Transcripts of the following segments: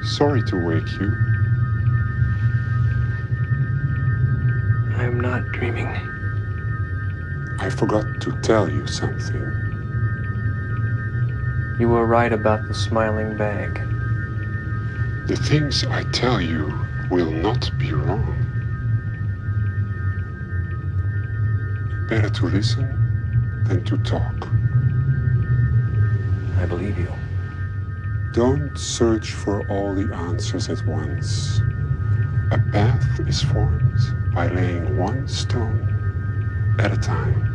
Sorry to wake you. I am not dreaming. I forgot to tell you something. You were right about the smiling bag. The things I tell you will not be wrong. Better to listen than to talk. I believe you. Don't search for all the answers at once. A path is formed by laying one stone at a time.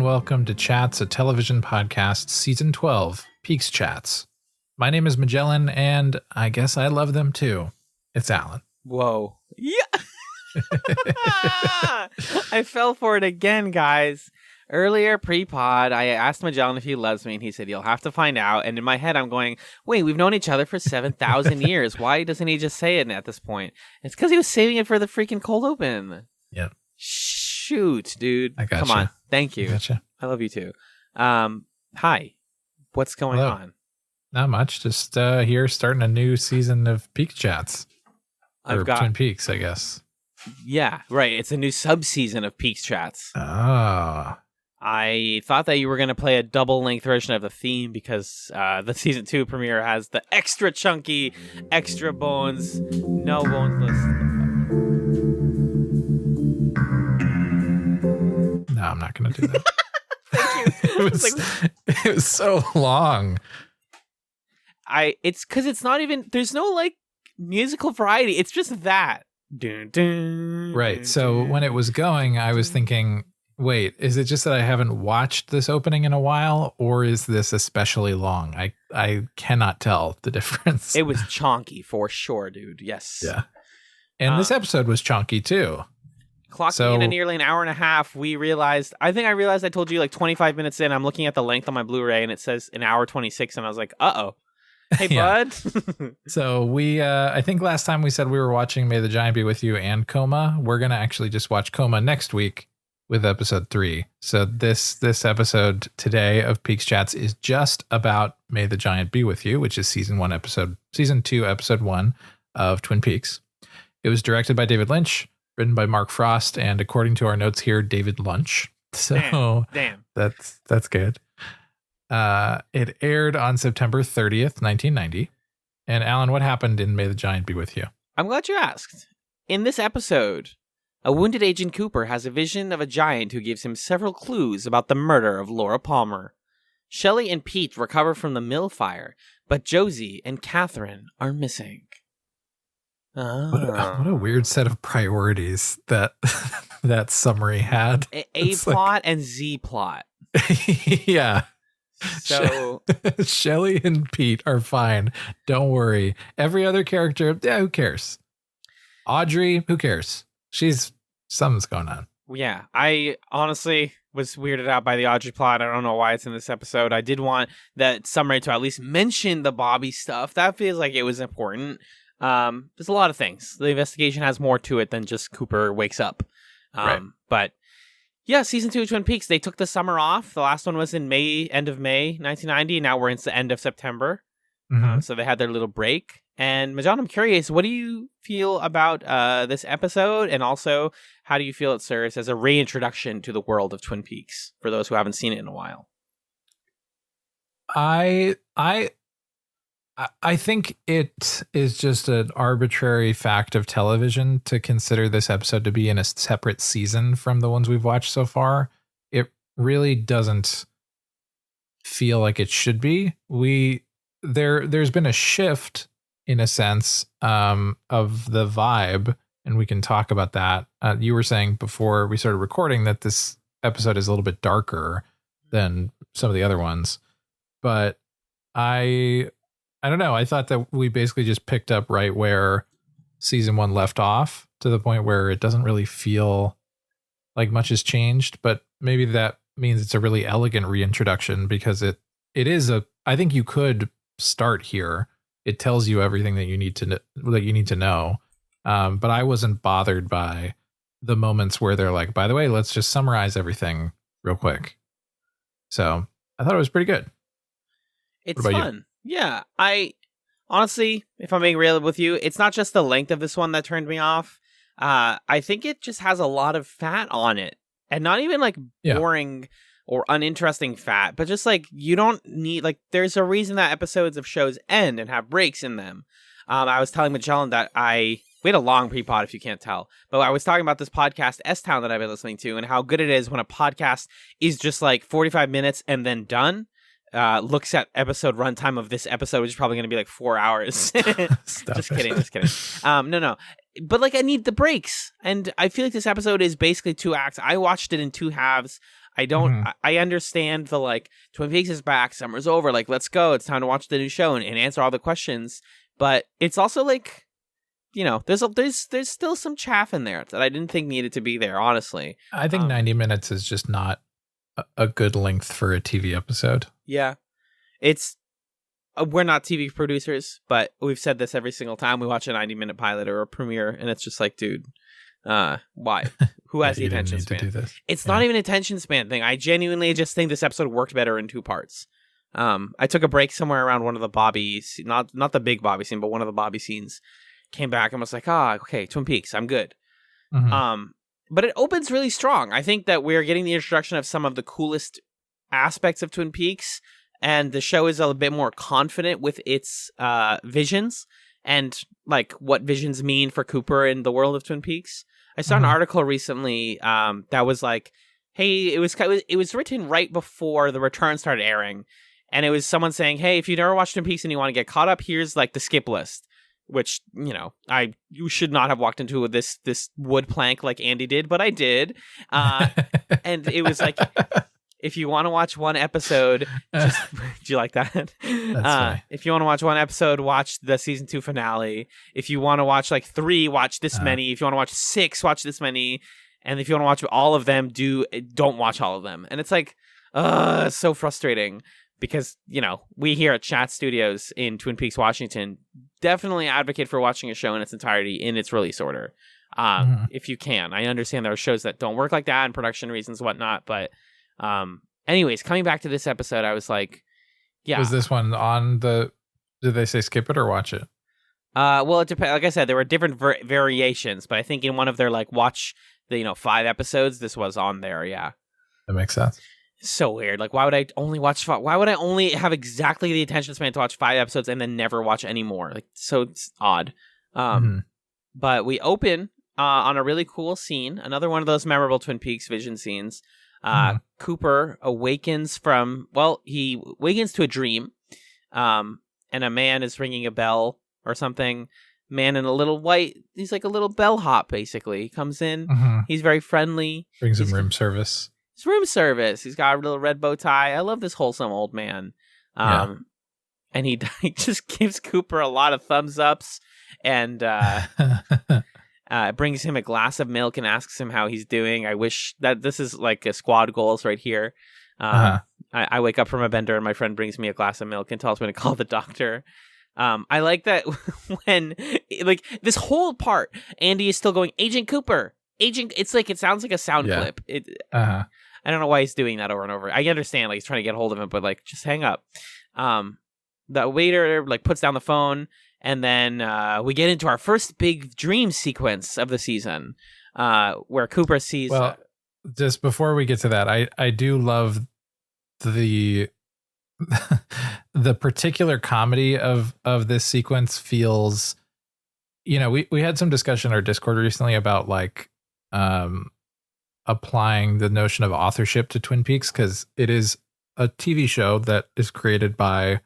Welcome to Chats, a television podcast, season 12, PeaksChatz. My name is Magellan, and I guess I love them too. It's Alan. Whoa. Yeah. I fell for it again, guys. Earlier, pre-pod, I asked Magellan if he loves me, and he said, you'll have to find out. And in my head, I'm going, wait, we've known each other for 7,000 years. Why doesn't he just say it at this point? It's because he was saving it for the freaking cold open. Yep. Shoot, dude. I gotcha. Come on. Thank you. Gotcha. I love you too. Hi. What's going Hello. on? Not much. Just here starting a new season of PeaksChatz. Or Twin Peaks, I guess. Yeah, right. It's a new sub-season of PeaksChatz. Oh. I thought that you were going to play a double-length version of the theme because the season 2 premiere has the extra chunky, extra bones, no boneless. No, I'm not going to do that. Thank you. It was so long. It's because it's not even, there's no like musical variety. It's just that. Dun, dun, Right. dun, So dun. when it was going, I was thinking, wait, is it just that I haven't watched this opening in a while, or is this especially long? I cannot tell the difference. It was chonky for sure, dude. Yes. Yeah. And this episode was chunky too. Clocking in at nearly an hour and a half, I realized I told you like 25 minutes in, I'm looking at the length on my Blu-ray and it says an hour 26 and I was like, uh-oh. Hey, bud. So we, I think last time we said we were watching May the Giant Be With You and Coma. We're going to actually just watch Coma next week with episode 3. So this episode today of PeaksChatz is just about May the Giant Be With You, which is season 2, episode 1 of Twin Peaks. It was directed by David Lynch, written by Mark Frost, and according to our notes here, David Lunch. So Damn. That's good. It aired on September 30th, 1990. And Alan, what happened in May the Giant Be With You? I'm glad you asked. In this episode, a wounded Agent Cooper has a vision of a giant who gives him several clues about the murder of Laura Palmer. Shelley and Pete recover from the mill fire, but Josie and Catherine are missing. What a weird set of priorities that that summary had. A plot and Z plot. Yeah. So Shelley and Pete are fine. Don't worry. Every other character, who cares? Audrey, who cares? Something's going on. Yeah, I honestly was weirded out by the Audrey plot. I don't know why it's in this episode. I did want that summary to at least mention the Bobby stuff. That feels like it was important. There's a lot of things. The investigation has more to it than just Cooper wakes up. Right. But yeah, season 2 of Twin Peaks, they took the summer off. The last one was in end of May, 1990. Now we're into the end of September. Mm-hmm. So they had their little break. And Majan, I'm curious, what do you feel about this episode? And also, how do you feel it serves as a reintroduction to the world of Twin Peaks for those who haven't seen it in a while? I think it is just an arbitrary fact of television to consider this episode to be in a separate season from the ones we've watched so far. really doesn't feel like it should be. There's been a shift in a sense of the vibe, and we can talk about that. You were saying before we started recording that this episode is a little bit darker than some of the other ones, but I don't know. I thought that we basically just picked up right where season 1 left off, to the point where it doesn't really feel like much has changed, but maybe that means it's a really elegant reintroduction, because it is I think you could start here. It tells you everything that you need to know. But I wasn't bothered by the moments where they're like, by the way, let's just summarize everything real quick. So I thought it was pretty good. It's fun. Yeah. I honestly, if I'm being real with you, it's not just the length of this one that turned me off. I think it just has a lot of fat on it, and not even like boring or uninteresting fat, but just like you don't need, like, there's a reason that episodes of shows end and have breaks in them. I was telling Magellan that we had a long pre-pod, if you can't tell, but I was talking about this podcast S-Town that I've been listening to, and how good it is when a podcast is just like 45 minutes and then done. Looks at episode runtime of this episode, which is probably going to be like 4 hours. Just kidding. No. But like, I need the breaks. And I feel like this episode is basically 2 acts. I watched it in 2 halves. I understand the, like, Twin Peaks is back, summer's over, like, let's go, it's time to watch the new show and answer all the questions. But it's also like, you know, there's still some chaff in there that I didn't think needed to be there, honestly. I think 90 minutes is just not a good length for a TV episode. Yeah. It's we're not TV producers, but we've said this every single time we watch a 90-minute pilot or a premiere, and it's just like, dude, why? Who has the attention span? To do this. It's not even an attention span thing. I genuinely just think this episode worked better in 2 parts. I took a break somewhere around one of the Bobby, not the big Bobby scene, but one of the Bobby scenes. Came back and was like, okay, Twin Peaks, I'm good. Mm-hmm. But it opens really strong. I think that we're getting the introduction of some of the coolest aspects of Twin Peaks, and the show is a bit more confident with its visions and like what visions mean for Cooper in the world of Twin Peaks. I saw an article recently that was like, hey, it was written right before The Return started airing, and it was someone saying, hey, if you never watched Twin Peaks and you want to get caught up, here's like the skip list. Which, you know, you should not have walked into this wood plank like Andy did, but I did. And it was like, if you want to watch one episode, do you like that? If you want to watch one episode, watch the season 2 finale. If you want to watch like 3, watch this many. If you want to watch 6, watch this many. And if you want to watch all of them, don't watch all of them. And it's like, it's so frustrating. Because, you know, we here at Chat Studios in Twin Peaks, Washington, definitely advocate for watching a show in its entirety in its release order. If you can. I understand there are shows that don't work like that and production reasons, whatnot. But anyways, coming back to this episode, I was like, yeah. Was this one on the... Did they say skip it or watch it? Well, it depends. Like I said, there were different variations. But I think in one of their, like, watch the 5 episodes, this was on there, yeah. That makes sense. So weird. Like, why would I only watch 5? Why would I only have exactly the attention span to watch 5 episodes and then never watch any more? Like, so it's odd. But we open on a really cool scene. Another one of those memorable Twin Peaks vision scenes. Cooper awakens he awakens to a dream. And a man is ringing a bell or something. Man in a little white, he's like a little bellhop, basically. He comes in. He's very friendly. Brings him room service. It's room service. He's got a little red bow tie. I love this wholesome old man. And he just gives Cooper a lot of thumbs ups and brings him a glass of milk and asks him how he's doing. I wish that this is like a squad goals right here. I wake up from a bender and my friend brings me a glass of milk and tells me to call the doctor. I like that when, like, this whole part, Andy is still going, Agent Cooper. It's like, it sounds like a sound clip. I don't know why he's doing that over and over. I understand, like, he's trying to get hold of him, but, like, just hang up. The waiter, like, puts down the phone, and then we get into our first big dream sequence of the season, where Cooper sees... Well, just before we get to that, I do love the the particular comedy of this sequence feels... You know, we had some discussion in our Discord recently about, like... applying the notion of authorship to Twin Peaks, because it is a TV show that is created by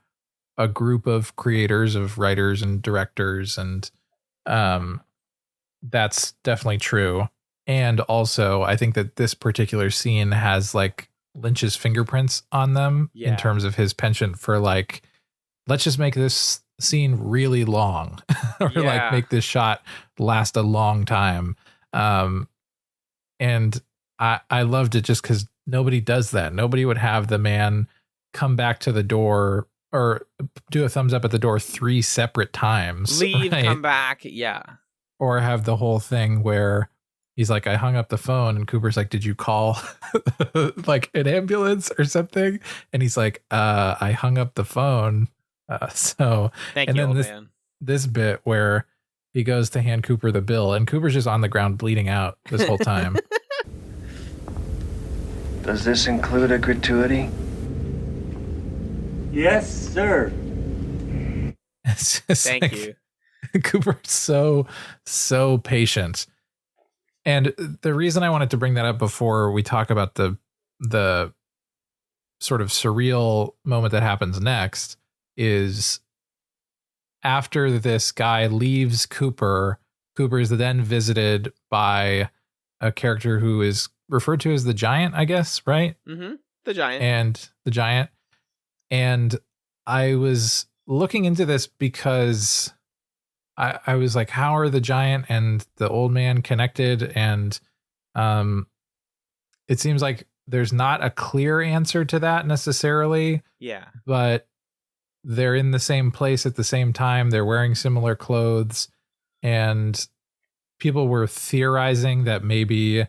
a group of creators, of writers and directors, and that's definitely true. And also, I think that this particular scene has like Lynch's fingerprints on them in terms of his penchant for like, let's just make this scene really long or like make this shot last a long time. And I loved it just because nobody does that. Nobody would have the man come back to the door or do a thumbs up at the door 3 separate times. Leave, right? come back. Yeah. Or have the whole thing where he's like, I hung up the phone, and Cooper's like, did you call like an ambulance or something? And he's like, I hung up the phone. So Thank and you, then old this, man. this bit where he goes to hand Cooper the bill, and Cooper's just on the ground bleeding out this whole time. Does this include a gratuity? Yes, sir. It's just Thank like, you. Cooper's so patient. And the reason I wanted to bring that up before we talk about the sort of surreal moment that happens next is after this guy leaves Cooper is then visited by a character who is referred to as the Giant, I guess, right? Mm-hmm. The Giant. And the Giant. And I was looking into this because I was like, how are the Giant and the old man connected? And it seems like there's not a clear answer to that necessarily. Yeah. But they're in the same place at the same time. They're wearing similar clothes. And people were theorizing that maybe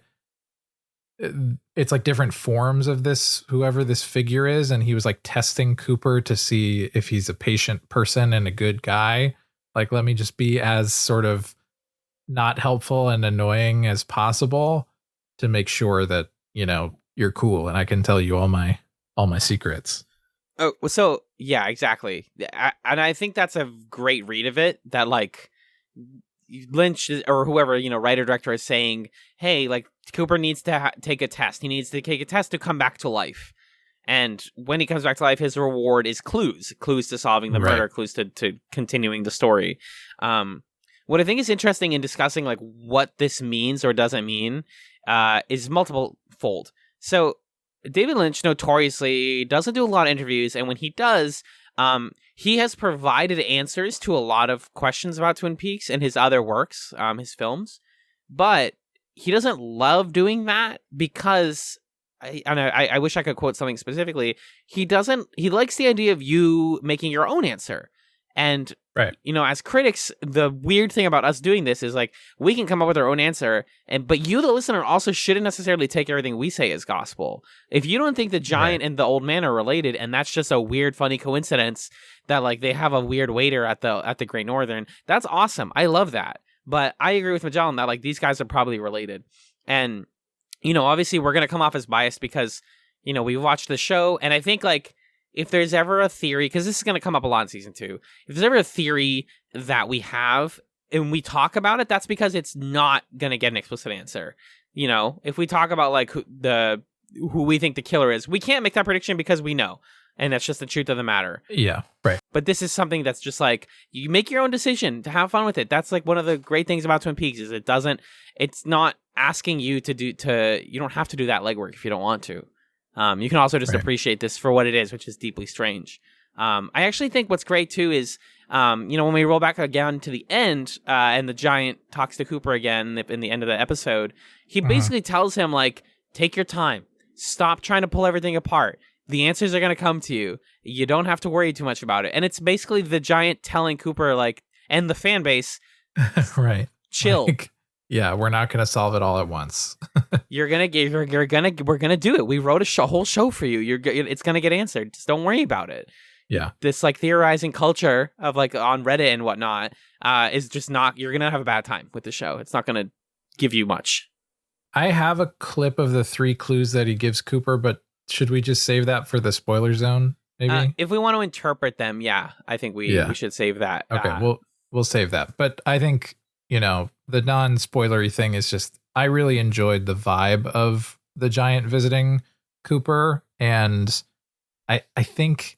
it's like different forms of this, whoever this figure is. And he was like testing Cooper to see if he's a patient person and a good guy. Like, let me just be as sort of not helpful and annoying as possible to make sure that, you know, you're cool and I can tell you all my secrets. Oh, so yeah, exactly. And I think that's a great read of it, that like Lynch or whoever, you know, writer director is saying, hey, like Cooper needs to take a test. He needs to take a test to come back to life. And when he comes back to life, his reward is clues to solving the murder, clues to continuing the story. What I think is interesting in discussing like what this means or doesn't mean is multiple fold. So David Lynch notoriously doesn't do a lot of interviews, and when he does, he has provided answers to a lot of questions about Twin Peaks and his other works, his films, but he doesn't love doing that because, I wish I could quote something specifically, he likes the idea of you making your own answer. And, you know, as critics, the weird thing about us doing this is like, we can come up with our own answer, but you, the listener, also shouldn't necessarily take everything we say as gospel. If you don't think the Giant and the old man are related, and that's just a weird, funny coincidence that like they have a weird waiter at the Great Northern, that's awesome. I love that. But I agree with Magellan that like these guys are probably related. And, you know, obviously we're going to come off as biased because, you know, we watched the show, and I think like, if there's ever a theory, because this is going to come up a lot in season 2, if there's ever a theory that we have and we talk about it, that's because it's not going to get an explicit answer. You know, if we talk about like who we think the killer is, we can't make that prediction because we know. And that's just the truth of the matter. Yeah, right. But this is something that's just like, you make your own decision to have fun with it. That's like one of the great things about Twin Peaks is it's not asking you you don't have to do that legwork if you don't want to. You can also just appreciate this for what it is, which is deeply strange. I actually think what's great too is, you know, when we roll back again to the end, and the Giant talks to Cooper again in the end of the episode, he basically tells him like, take your time, stop trying to pull everything apart. The answers are going to come to you. You don't have to worry too much about it. And it's basically the Giant telling Cooper like, and the fan base, chill. Like, yeah, we're not going to solve it all at once. We're gonna do it. We wrote a whole show for you. It's gonna get answered. Just don't worry about it. Yeah. This like theorizing culture of like on Reddit and whatnot is just not. You're gonna have a bad time with the show. It's not gonna give you much. I have a clip of the 3 clues that he gives Cooper, but should we just save that for the spoiler zone? Maybe if we want to interpret them, I think we should save that. Okay, we'll save that. But I think, you know, the non-spoilery thing is just, I really enjoyed the vibe of the giant visiting Cooper. And I think,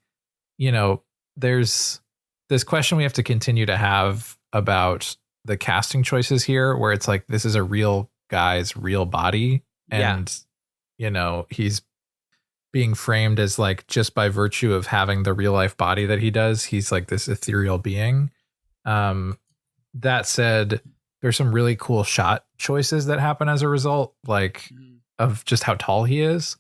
there's this question we have to continue to have about the casting choices here, where it's like, this is a real guy's real body. And, he's being framed as like, just by virtue of having the real life body that he does, he's like this ethereal being. That said, there's some really cool shot choices that happen as a result, like of just how tall he is.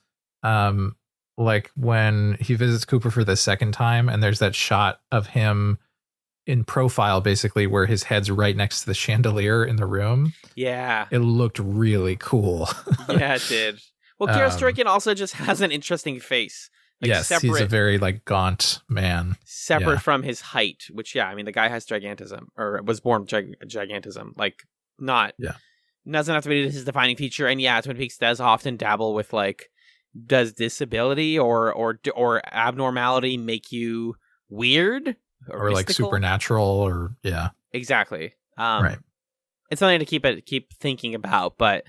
Like when he visits Cooper for the second time, and there's that shot of him in profile, basically, where his head's right next to the chandelier in the room. Yeah. It looked really cool. Yeah, it did. Well, Kira Stricken also just has an interesting face. Like, yes, he's a very like gaunt man. Separate from his height, which, the guy has gigantism, or was born gigantism. Like, doesn't have to be his defining feature. And Twin Peaks does often dabble with like, does disability or abnormality make you weird or like supernatural or exactly. Right. It's something to keep thinking about, but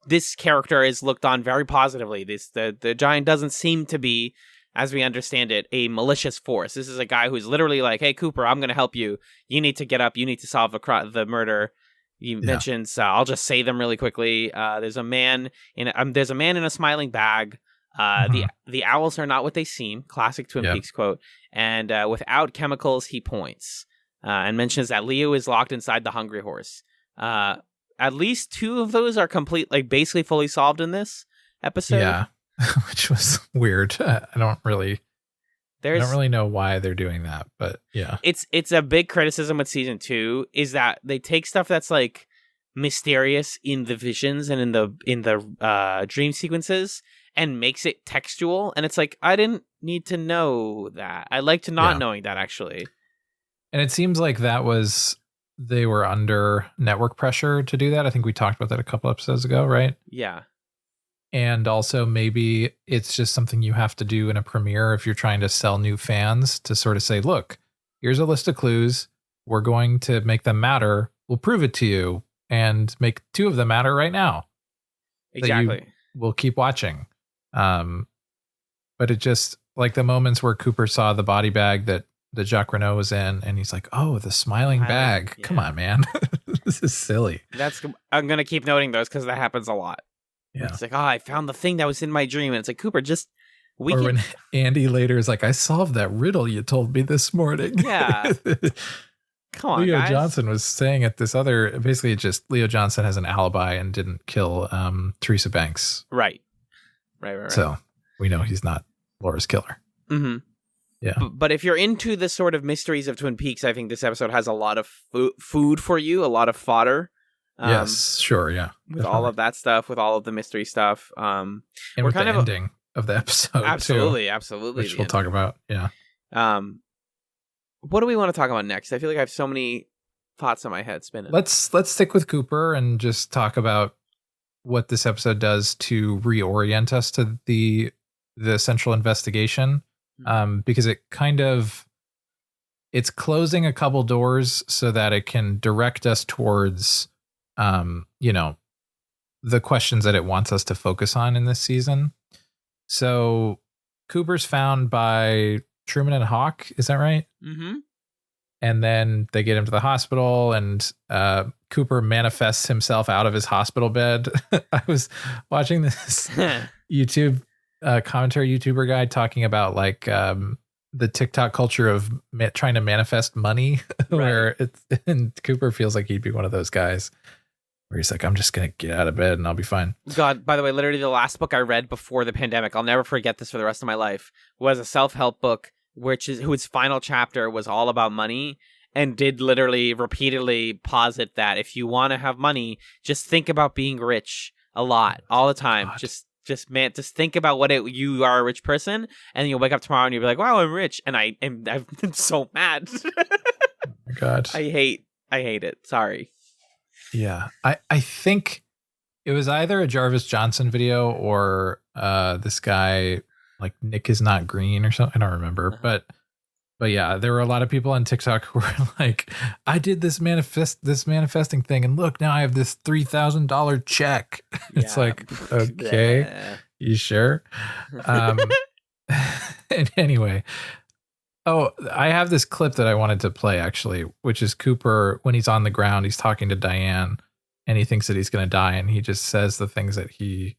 this character is looked on very positively. The giant doesn't seem to be, as we understand it, a malicious force. This is a guy who's literally like, "Hey, Cooper, I'm going to help you. You need to get up. You need to solve the murder." He mentions, I'll just say them really quickly. There's a man in a smiling bag. The owls are not what they seem. Classic Twin Peaks quote. And without chemicals, he points and mentions that Leo is locked inside the hungry horse. At least 2 of those are basically fully solved in this episode. Yeah, which was weird. I don't really know why they're doing that, but yeah. It's a big criticism with season 2 is that they take stuff that's like mysterious in the visions and in the dream sequences and makes it textual, and it's like, I didn't need to know that. I like to not knowing that, actually. And it seems like they were under network pressure to do that. I think we talked about that a couple episodes ago, right? Yeah. And also maybe it's just something you have to do in a premiere if you're trying to sell new fans, to sort of say, look, here's a list of clues. We're going to make them matter. We'll prove it to you and make 2 of them matter right now. Exactly. We'll keep watching. But it just, like the moments where Cooper saw the body bag that Jacques Renault was in, and he's like, oh, the smiling bag. Yeah. Come on, man. This is silly. I'm going to keep noting those because that happens a lot. Yeah. It's like, I found the thing that was in my dream. And it's like, Cooper, when Andy later is like, I solved that riddle you told me this morning. Yeah. Come on, Leo guys. Johnson was saying at this other, basically just Leo Johnson has an alibi and didn't kill Teresa Banks. Right. So we know he's not Laura's killer. Mm-hmm. Yeah. But if you're into the sort of mysteries of Twin Peaks, I think this episode has a lot of food for you, a lot of fodder. Yes, sure, yeah. With all of that stuff, with all of the mystery stuff. And with the ending of the episode, absolutely, too, absolutely. Which we'll talk about, yeah. What do we want to talk about next? I feel like I have so many thoughts in my head spinning. Let's stick with Cooper and just talk about what this episode does to reorient us to the central investigation. Because it's closing a couple doors so that it can direct us towards, the questions that it wants us to focus on in this season. So Cooper's found by Truman and Hawk. Is that right? Mm-hmm. And then they get him to the hospital, and Cooper manifests himself out of his hospital bed. I was watching this YouTube commentary YouTuber guy talking about like the TikTok culture of trying to manifest money, where and Cooper feels like he'd be one of those guys where he's like, I'm just going to get out of bed and I'll be fine. God, by the way, literally the last book I read before the pandemic, I'll never forget this for the rest of my life, was a self-help book, whose final chapter was all about money, and did literally repeatedly posit that if you want to have money, just think about being rich a lot, all the time. God. Just think about you are a rich person, and then you'll wake up tomorrow and you'll be like, wow, I'm rich. And I've been so mad. Oh my God. I hate it. Sorry. Yeah. I think it was either a Jarvis Johnson video or this guy like Nick is not green or something. I don't remember, but But yeah, there were a lot of people on TikTok who were like, I did this manifesting thing, and look, now I have this $3,000 check. It's Yeah. like, okay, you sure? And anyway, I have this clip that I wanted to play actually, which is Cooper when he's on the ground, he's talking to Diane, and he thinks that he's going to die, and he just says the things that he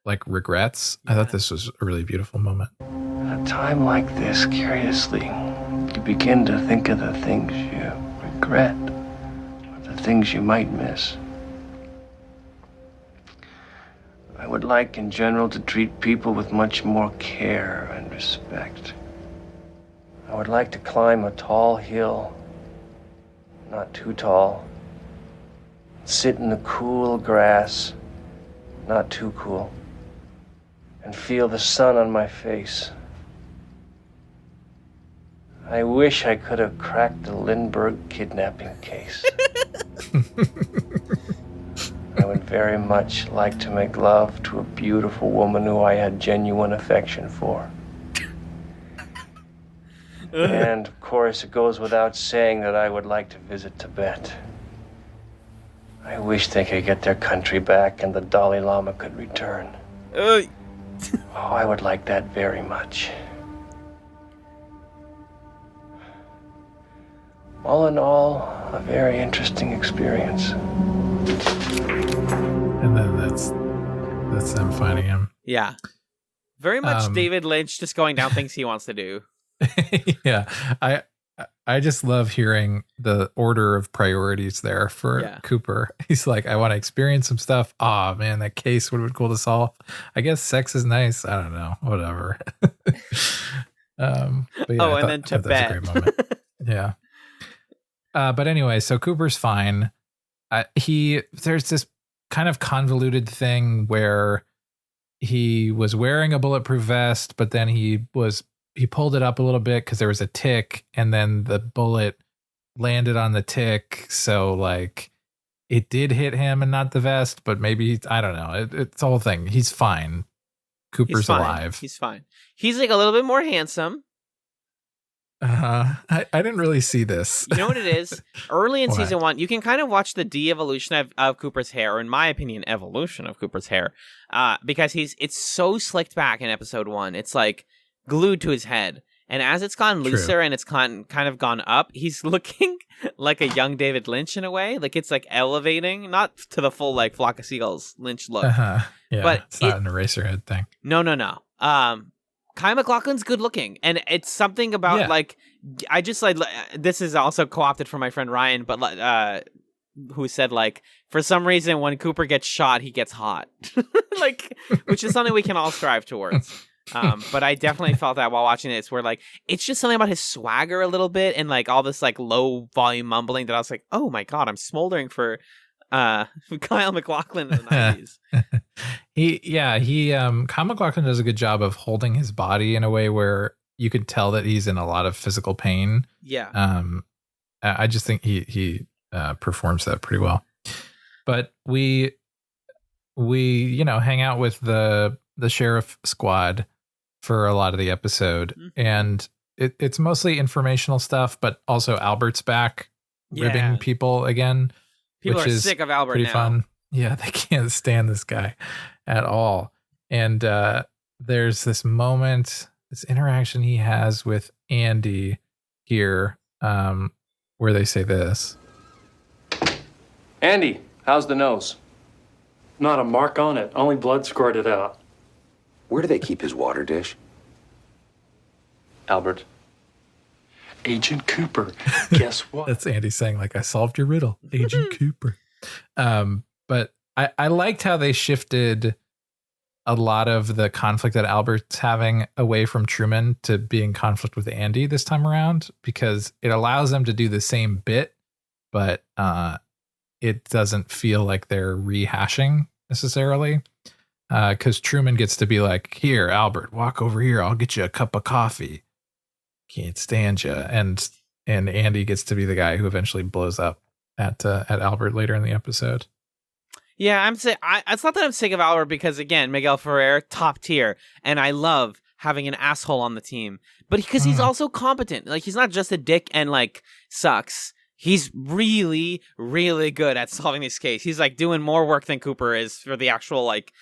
like regrets. I thought this was a really beautiful moment. At a time like this, curiously, you begin to think of the things you regret, or the things you might miss. I would like, in general, to treat people with much more care and respect. I would like to climb a tall hill, not too tall. Sit in the cool grass, not too cool, and feel the sun on my face. I wish I could have cracked the Lindbergh kidnapping case. I would very much like to make love to a beautiful woman who I had genuine affection for. And, of course, it goes without saying that I would like to visit Tibet. I wish they could get their country back and the Dalai Lama could return. Oh, I would like that very much. All in all, a very interesting experience. And then that's them finding him. Yeah. Very much David Lynch just going down things he wants to do. Yeah. I just love hearing the order of priorities there for Cooper. He's like, I want to experience some stuff. Oh man, that case would have been cool to solve. I guess sex is nice. I don't know. Whatever. But yeah, and then Tibet. That's a great moment. Yeah. But anyway, so Cooper's fine. There's this kind of convoluted thing where he was wearing a bulletproof vest, but then he pulled it up a little bit because there was a tick, and then the bullet landed on the tick. So like it did hit him and not the vest, but maybe I don't know. It's the whole thing. He's fine. Cooper's alive. He's fine. He's like a little bit more handsome. I didn't really see this. You know what it is? Early in season 1, you can kind of watch the de-evolution of Cooper's hair, or in my opinion, evolution of Cooper's hair, because it's so slicked back in episode 1. It's like glued to his head. And as it's gone looser and it's kind of gone up, he's looking like a young David Lynch in a way. Like it's like elevating, not to the full like Flock of Seagulls Lynch look. Yeah, but it's not an Eraserhead thing. No. Kyle MacLachlan's good looking, and it's something about like I just like this is also co-opted from my friend Ryan, but who said like for some reason when Cooper gets shot he gets hot, like which is something we can all strive towards. But I definitely felt that while watching this, where like it's just something about his swagger a little bit and like all this like low volume mumbling that I was like, oh my god, I'm smoldering for Kyle MacLachlan in the 90s. Kyle MacLachlan does a good job of holding his body in a way where you could tell that he's in a lot of physical pain. Yeah. I just think he performs that pretty well. But we hang out with the sheriff squad for a lot of the episode, and it's mostly informational stuff, but also Albert's back ribbing people again. People which are is sick of Albert pretty now. fun. Yeah, they can't stand this guy at all. And there's this moment, this interaction he has with Andy here, where they say this. Andy, how's the nose? Not a mark on it, only blood squirted out. Where do they keep his water dish? Albert. Agent Cooper, guess what? That's Andy saying, like, I solved your riddle, Agent Cooper. But I liked how they shifted a lot of the conflict that Albert's having away from Truman to being conflict with Andy this time around, because it allows them to do the same bit, but it doesn't feel like they're rehashing necessarily. Because Truman gets to be like, here, Albert, walk over here. I'll get you a cup of coffee. Can't stand you. And Andy gets to be the guy who eventually blows up at Albert later in the episode. Yeah, it's not that I'm sick of Albert, because again, Miguel Ferrer, top tier, and I love having an asshole on the team, but because he's also competent. Like, he's not just a dick and like sucks. He's really, really good at solving this case. He's like doing more work than Cooper is for the actual like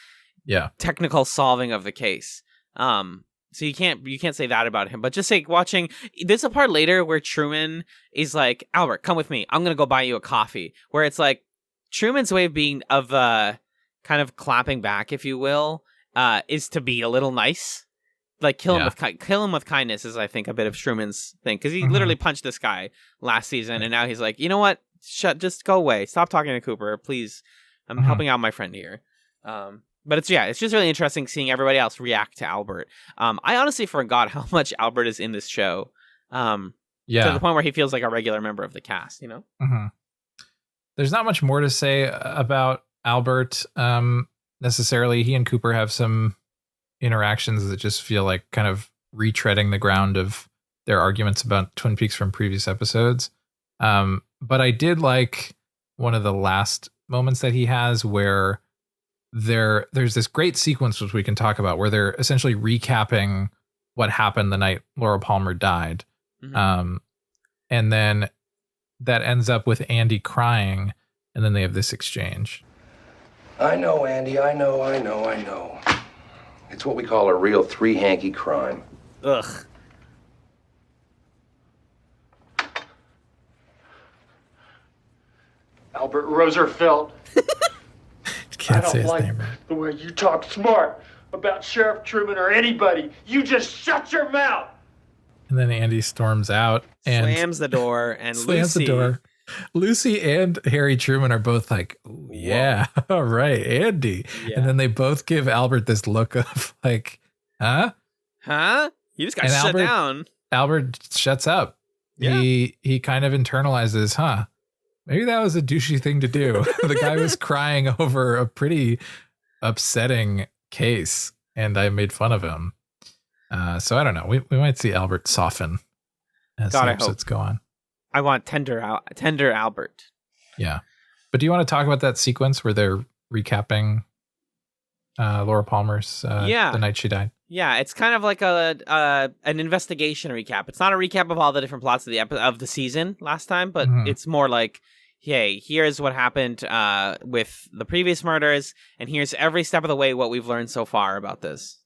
technical solving of the case. So you can't say that about him, but just like watching, there's a part later where Truman is like, Albert, come with me. I'm going to go buy you a coffee. Where it's like Truman's way of being kind of clapping back, if you will, is to be a little nice. Like kill him with kindness is, I think, a bit of Truman's thing, because he literally punched this guy last season, and now he's like, you know what? Just go away. Stop talking to Cooper, please. I'm helping out my friend here. But it's just really interesting seeing everybody else react to Albert. I honestly forgot how much Albert is in this show. To the point where he feels like a regular member of the cast, you know? There's not much more to say about Albert necessarily. He and Cooper have some interactions that just feel like kind of retreading the ground of their arguments about Twin Peaks from previous episodes. But I did like one of the last moments that he has where there's this great sequence which we can talk about where they're essentially recapping what happened the night Laura Palmer died. And then that ends up with Andy crying, and then they have this exchange. I know, Andy. I know. It's what we call a real three-hanky crime. Ugh. Albert Roserfeld. Can't say his like name right. the way you talk smart about Sheriff Truman or anybody. You just shut your mouth. And then Andy storms out and slams the door, and slams the door. Lucy and Harry Truman are both like, yeah, all right, Andy. Yeah. And then they both give Albert this look of like, huh? You just got shut down. Albert shuts up. Yeah. He kind of internalizes, maybe that was a douchey thing to do. The guy was crying over a pretty upsetting case, and I made fun of him. So I don't know. We might see Albert soften as the episodes go on. I want tender Albert. Yeah. But do you want to talk about that sequence where they're recapping Laura Palmer's the night she died? Yeah, it's kind of like an investigation recap. It's not a recap of all the different plots of the season last time, but it's more like, hey, here's what happened with the previous murders, and here's every step of the way what we've learned so far about this.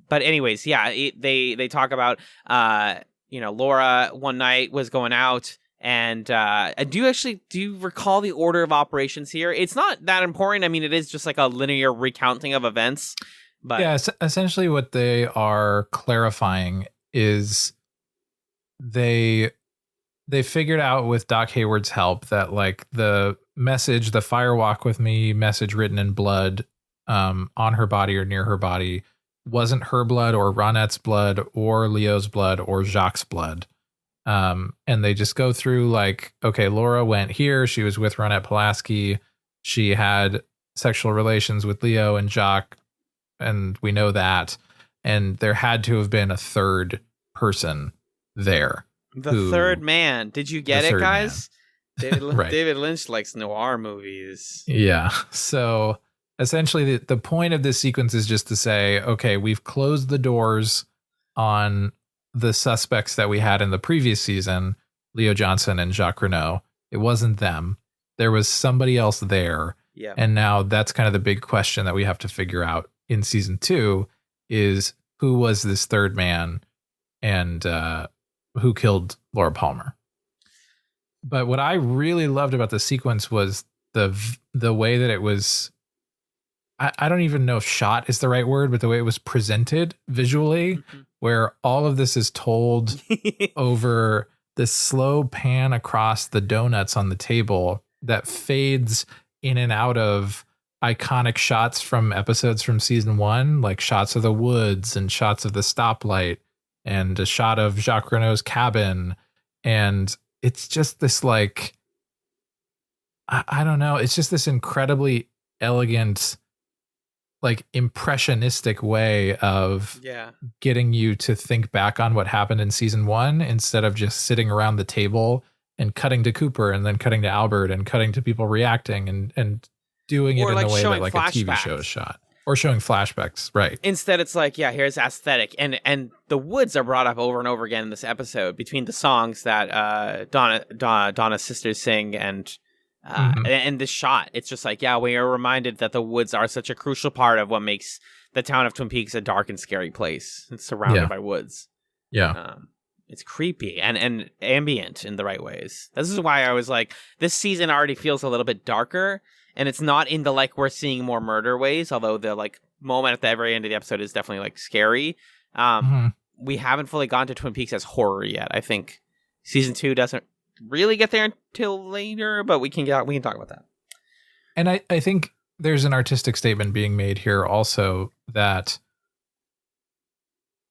But anyways, they talk about Laura one night was going out, and do you recall the order of operations here? It's not that important. I mean, it is just like a linear recounting of events. But yeah, essentially what they are clarifying is they figured out with Doc Hayward's help that like the message, the Fire Walk With Me message written in blood on her body or near her body wasn't her blood or Ronette's blood or Leo's blood or Jacques' blood. And they just go through like, okay, Laura went here. She was with Ronette Pulaski. She had sexual relations with Leo and Jacques, and we know that. And there had to have been a third person there. The third man. Did you get it, guys? Right. David Lynch likes noir movies. Yeah. So essentially the point of this sequence is just to say, okay, we've closed the doors on the suspects that we had in the previous season, Leo Johnson and Jacques Renault. It wasn't them. There was somebody else there. Yeah. And now that's kind of the big question that we have to figure out in season 2 is who was this third man and who killed Laura Palmer. But what I really loved about the sequence was the way that it was, I don't even know if shot is the right word, but the way it was presented visually, where all of this is told over this slow pan across the donuts on the table that fades in and out of iconic shots from episodes from season 1, like shots of the woods and shots of the stoplight and a shot of Jacques Renault's cabin. And it's just this like, I don't know. It's just this incredibly elegant, like impressionistic way of getting you to think back on what happened in season 1 instead of just sitting around the table and cutting to Cooper and then cutting to Albert and cutting to people reacting and doing it in the way that like a TV show is shot. Or showing flashbacks, right. Instead, it's like, yeah, here's aesthetic. And the woods are brought up over and over again in this episode between the songs that Donna's sisters sing and the shot. It's just like, yeah, we are reminded that the woods are such a crucial part of what makes the town of Twin Peaks a dark and scary place. It's surrounded by woods. Yeah. It's creepy and ambient in the right ways. This is why I was like, this season already feels a little bit darker. And it's not in the, like, we're seeing more murder ways, although the, like, moment at the very end of the episode is definitely, like, scary. We haven't fully gone to Twin Peaks as horror yet. I think season 2 doesn't really get there until later, but we can talk about that. And I think there's an artistic statement being made here also that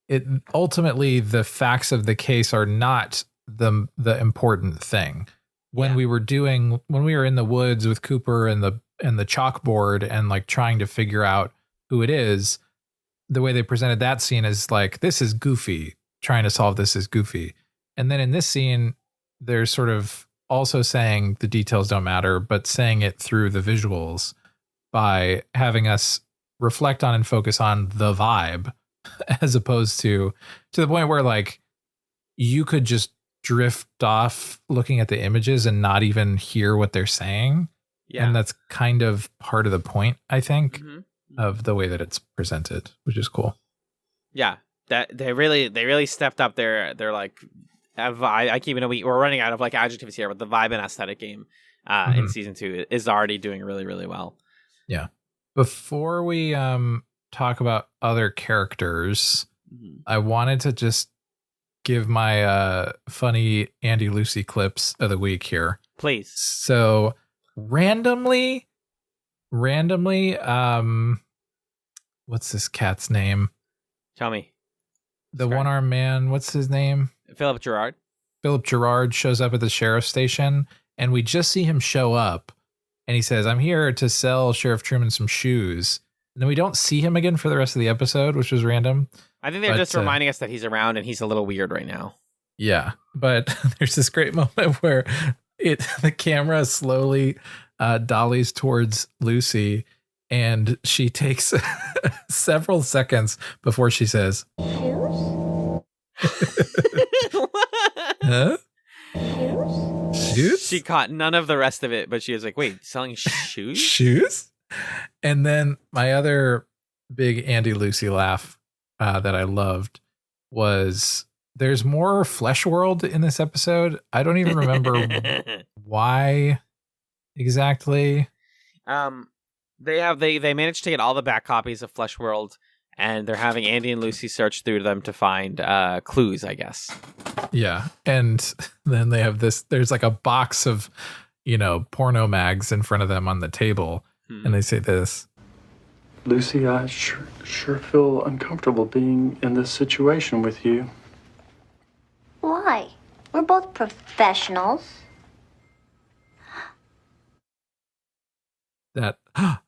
it ultimately the facts of the case are not the important thing. When we were in the woods with Cooper and the chalkboard and like trying to figure out who it is, the way they presented that scene is like, this is goofy. Trying to solve this is goofy. And then in this scene, they're sort of also saying the details don't matter, but saying it through the visuals by having us reflect on and focus on the vibe as opposed to the point where like you could just drift off looking at the images and not even hear what they're saying. Yeah. And that's kind of part of the point, I think, of the way that it's presented, which is cool. Yeah. That they really stepped up their like I keep we're running out of like adjectives here, but the vibe and aesthetic game in season 2 is already doing really, really well. Yeah. Before we talk about other characters, I wanted to just give my funny Andy Lucy clips of the week here. Please. So randomly, what's this cat's name? Tell me. The one-armed man, what's his name? Philip Gerard. Philip Gerard shows up at the sheriff's station, and we just see him show up, and he says, I'm here to sell Sheriff Truman some shoes. And then we don't see him again for the rest of the episode, which was random. I think they're just reminding us that he's around and he's a little weird right now. Yeah, but there's this great moment where the camera slowly dollies towards Lucy, and she takes several seconds before she says, "Shoes." Huh? Shoes? She caught none of the rest of it, but she was like, "Wait, selling shoes? Shoes?" And then my other big Andy Lucy laugh that I loved was there's more flesh world in this episode. I don't even remember why exactly. They managed to get all the back copies of Flesh World, and they're having Andy and Lucy search through them to find clues, I guess. Yeah, and then they have this. There's like a box of, porno mags in front of them on the table, and they say this. Lucy, I sure feel uncomfortable being in this situation with you. Why? We're both professionals. That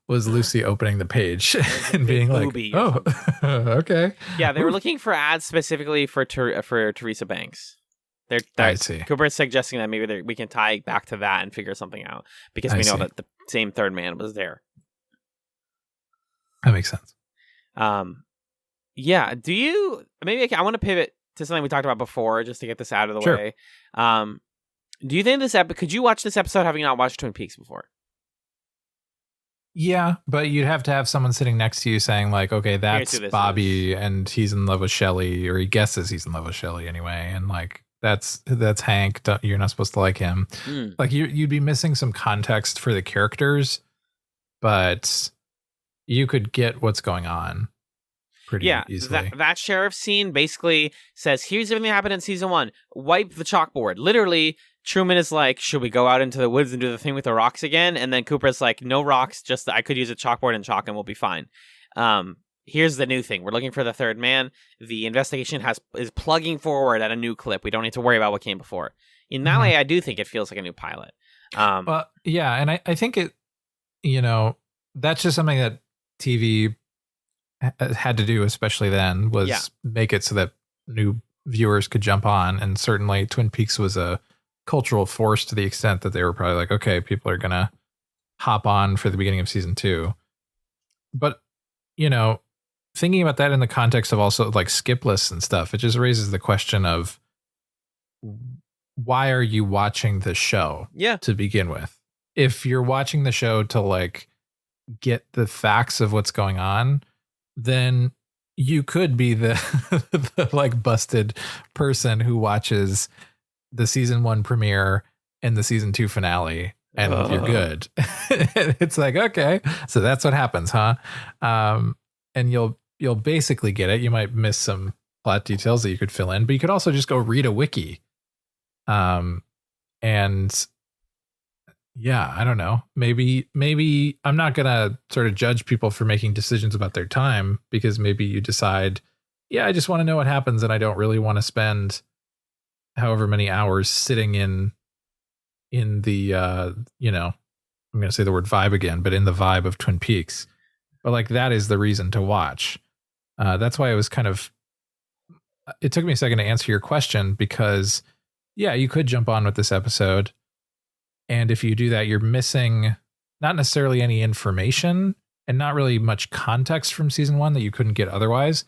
was Lucy opening the page and being like, "Oh, okay." Yeah, they were looking for ads specifically for Teresa Banks. I see. Cooper's suggesting that maybe we can tie back to that and figure something out because we know that the same third man was there. That makes sense. Yeah. Do you? Maybe I want to pivot to something we talked about before, just to get this out of the way. Do you think could you watch this episode having not watched Twin Peaks before? Yeah, but you'd have to have someone sitting next to you saying like, okay, that's Bobby and he's in love with Shelley, or he guesses he's in love with Shelley anyway. And like, that's Hank. You're not supposed to like him. Like you'd be missing some context for the characters, but you could get what's going on pretty easily. That sheriff scene basically says, here's everything that happened in season 1. Wipe the chalkboard. Literally, Truman is like, should we go out into the woods and do the thing with the rocks again? And then Cooper's like, no rocks, just I could use a chalkboard and chalk and we'll be fine. Here's the new thing. We're looking for the third man. The investigation is plugging forward at a new clip. We don't need to worry about what came before. In that way, I do think it feels like a new pilot. But yeah, and I think it, that's just something that TV had to do, especially then, was make it so that new viewers could jump on. And certainly Twin Peaks was a cultural force to the extent that they were probably like, okay, people are going to hop on for the beginning of season 2. But, you know, thinking about that in the context of also like skip lists and stuff, it just raises the question of why are you watching the show to begin with? If you're watching the show to like get the facts of what's going on, then you could be the, the like busted person who watches the season 1 premiere and the season 2 finale and you're good. It's like, okay, so that's what happens, huh? And you'll basically get it. You might miss some plot details that you could fill in, but you could also just go read a wiki. And yeah, I don't know. Maybe I'm not going to sort of judge people for making decisions about their time, because maybe you decide, yeah, I just want to know what happens. And I don't really want to spend however many hours sitting in the, you know, I'm going to say the word vibe again, but in the vibe of Twin Peaks. But like, that is the reason to watch. That's why it took me a second to answer your question, because yeah, you could jump on with this episode. And if you do that, you're missing not necessarily any information and not really much context from season 1 that you couldn't get otherwise,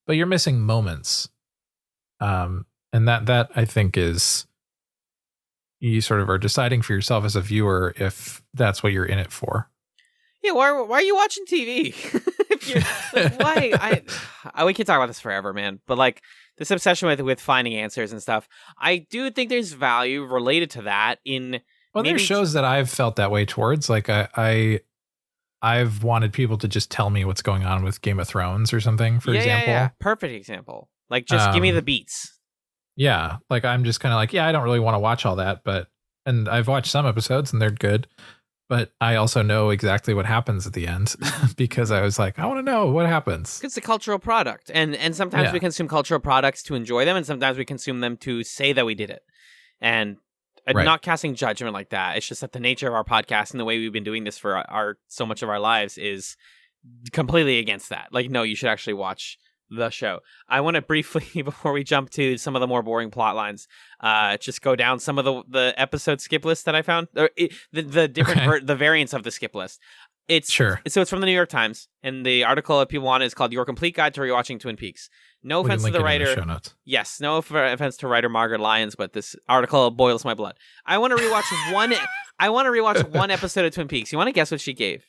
but you're missing moments. And that I think is, you sort of are deciding for yourself as a viewer if that's what you're in it for. Yeah, why are you watching TV? If you're, like, why? We can talk about this forever, man. But like this obsession with finding answers and stuff, I do think there's value related to that in. Well, there's shows that I've felt that way towards. Like I've wanted people to just tell me what's going on with Game of Thrones or something, for example. Yeah. Perfect example. Like, just give me the beats. Yeah. Like, I'm just kind of like, yeah, I don't really want to watch all that, and I've watched some episodes and they're good, but I also know exactly what happens at the end because I was like, I want to know what happens. It's a cultural product. And sometimes we consume cultural products to enjoy them, and sometimes we consume them to say that we did it. And I'm not casting judgment like that. It's just that the nature of our podcast and the way we've been doing this for so much of our lives is completely against that. Like, no, you should actually watch the show. I want to briefly, before we jump to some of the more boring plot lines, just go down some of the episode skip lists that I found. Or the different the variants of the skip list. It's from the New York Times, and the article, if people want, is called "Your Complete Guide to Rewatching Twin Peaks." No offense to the writer. Yes, no offense to writer Margaret Lyons, but this article boils my blood. I want to rewatch one. I want to rewatch one episode of Twin Peaks. You want to guess what she gave?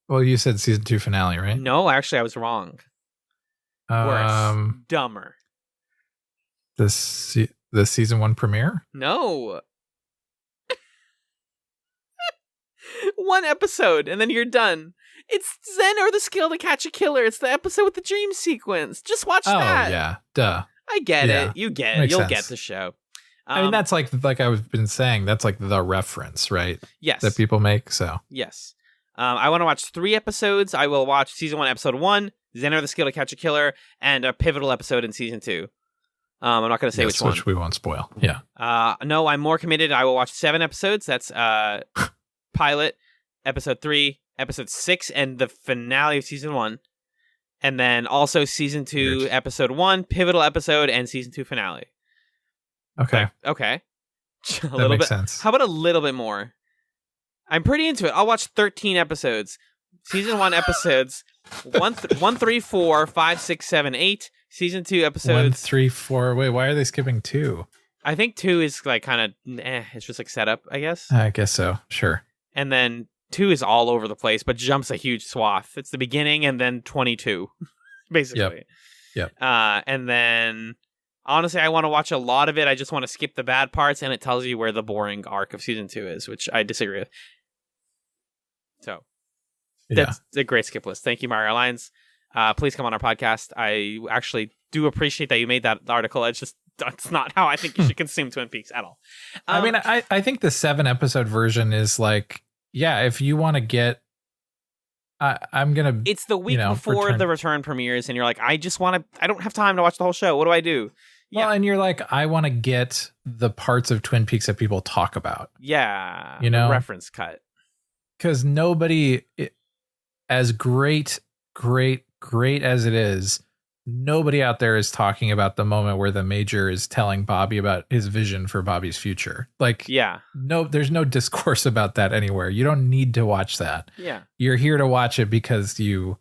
Well, you said season 2 finale, right? No, actually, I was wrong. Worse, dumber. The season 1 premiere? No. One episode, and then you're done. It's Zen or the Skill to Catch a Killer. It's the episode with the dream sequence. Just watch that. Oh, yeah. Duh. I get it. You get it. You'll get the show. I mean, that's like I've been saying, that's like the reference, right? Yes. That people make, so. Yes. I want to watch 3 episodes. I will watch season 1, episode 1, Zen or the Skill to Catch a Killer, and a pivotal episode in season 2. I'm not going to say which one. Which we won't spoil. Yeah. No, I'm more committed. I will watch 7 episodes. That's pilot, episode 3, episode 6, and the finale of season 1. And then also season 2, episode 1, pivotal episode, and season 2 finale. Okay. Okay. That makes sense. How about a little bit more? I'm pretty into it. I'll watch 13 episodes. Season 1 episodes 1, 3, 4, 5, 6, 7, 8. Season 2 episodes 1, 3, 4. Wait, why are they skipping 2? I think 2 is like kind of it's just like setup, I guess. I guess so. Sure. And then 2 is all over the place, but jumps a huge swath. It's the beginning and then 22, basically. Yep. And then, honestly, I want to watch a lot of it. I just want to skip the bad parts, and it tells you where the boring arc of season 2 is, which I disagree with. So, that's a great skip list. Thank you, Mario Lyons. Please come on our podcast. I actually do appreciate that you made that article. That's not how I think you should consume Twin Peaks at all. I mean, I think the 7-episode version is like, yeah, if you want to get, I'm going to. It's the week before the return premieres, and you're like, I don't have time to watch the whole show. What do I do? Yeah. Well, and you're like, I want to get the parts of Twin Peaks that people talk about. Yeah. The reference cut. Because nobody, as great as it is, nobody out there is talking about the moment where the Major is telling Bobby about his vision for Bobby's future. Like, there's no discourse about that anywhere. You don't need to watch that. Yeah. You're here to watch it because you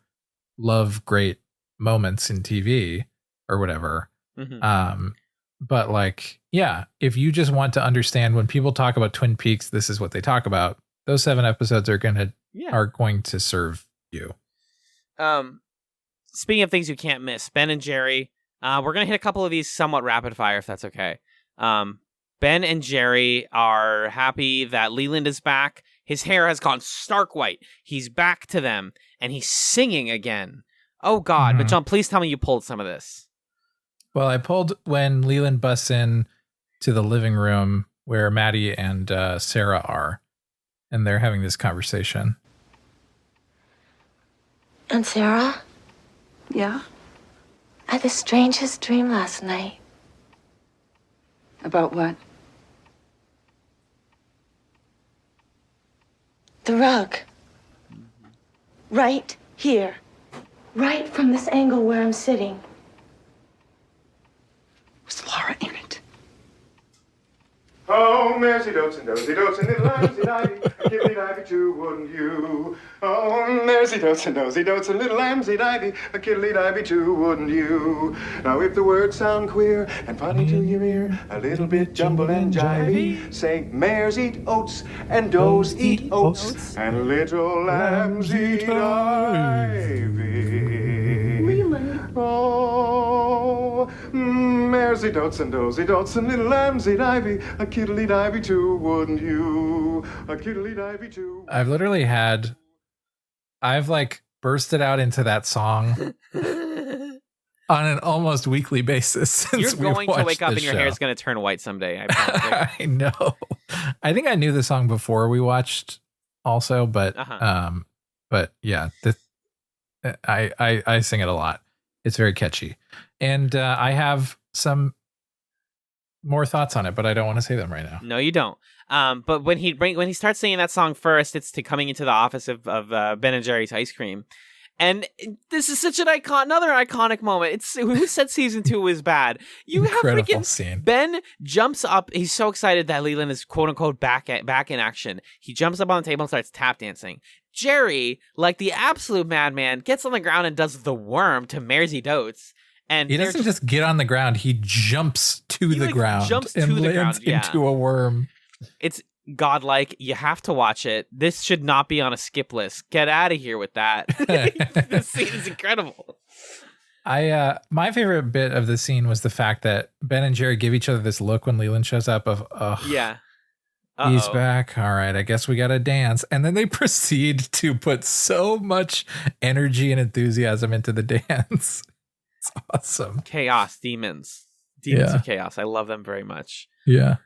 love great moments in TV or whatever. Mhm. But like, yeah, if you just want to understand when people talk about Twin Peaks, this is what they talk about. Those 7 episodes are going to serve you. Speaking of things you can't miss, Ben and Jerry. We're gonna hit a couple of these somewhat rapid fire, if that's okay. Ben and Jerry are happy that Leland is back. His hair has gone stark white. He's back to them, and he's singing again. Oh God! Mhm. But John, please tell me you pulled some of this. Well, I pulled when Leland busts in to the living room where Maddie and Sarah are, and they're having this conversation. And Sarah, Yeah? I had the strangest dream last night. About what? The rug. Right here. Right from this angle where I'm sitting. Was Laura in it? Oh, mercy dotes and dozy dotes and little lambsy divey, kiddly divey too, wouldn't you? Oh, mercy dotes and dozy dotes and little lambsy divey, kiddly divey too, wouldn't you? Now if the words sound queer and funny to your ear, a little bit jumble and jivey, say mares eat oats and does eat oats and little lambs eat ivy. Oh, maresy dotes and dozy dotes and little lambs eat ivy, a kiddly divey too, wouldn't you? A kiddly divey too. I've like bursted out into that song on an almost weekly basis since You're going to wake up and this your show. hair's going to turn white someday. I promise. I know. I think I knew the song before we watched also, but yeah, I sing it a lot. It's very catchy. And I have some more thoughts on it, but I don't want to say them right now. No, you don't. But when he starts singing that song first, it's to coming into the office of Ben and Jerry's ice cream. And this is such another iconic moment. It's who said season 2 was bad? You Incredible have freaking scene. Ben jumps up. He's so excited that Leland is quote unquote back in action. He jumps up on the table and starts tap dancing. Jerry, like the absolute madman, gets on the ground and does the worm to Mersey Dotes. And He doesn't just get on the ground. He jumps to the ground jumps and to the lands ground, yeah. into a worm. It's godlike. You have to watch it. This should not be on a skip list. Get out of here with that. This scene is incredible. My favorite bit of the scene was the fact that Ben and Jerry give each other this look when Leland shows up of, Yeah. He's back. All right, I guess we got to dance. And then they proceed to put so much energy and enthusiasm into the dance. It's awesome. Chaos, demons of chaos. I love them very much. Yeah.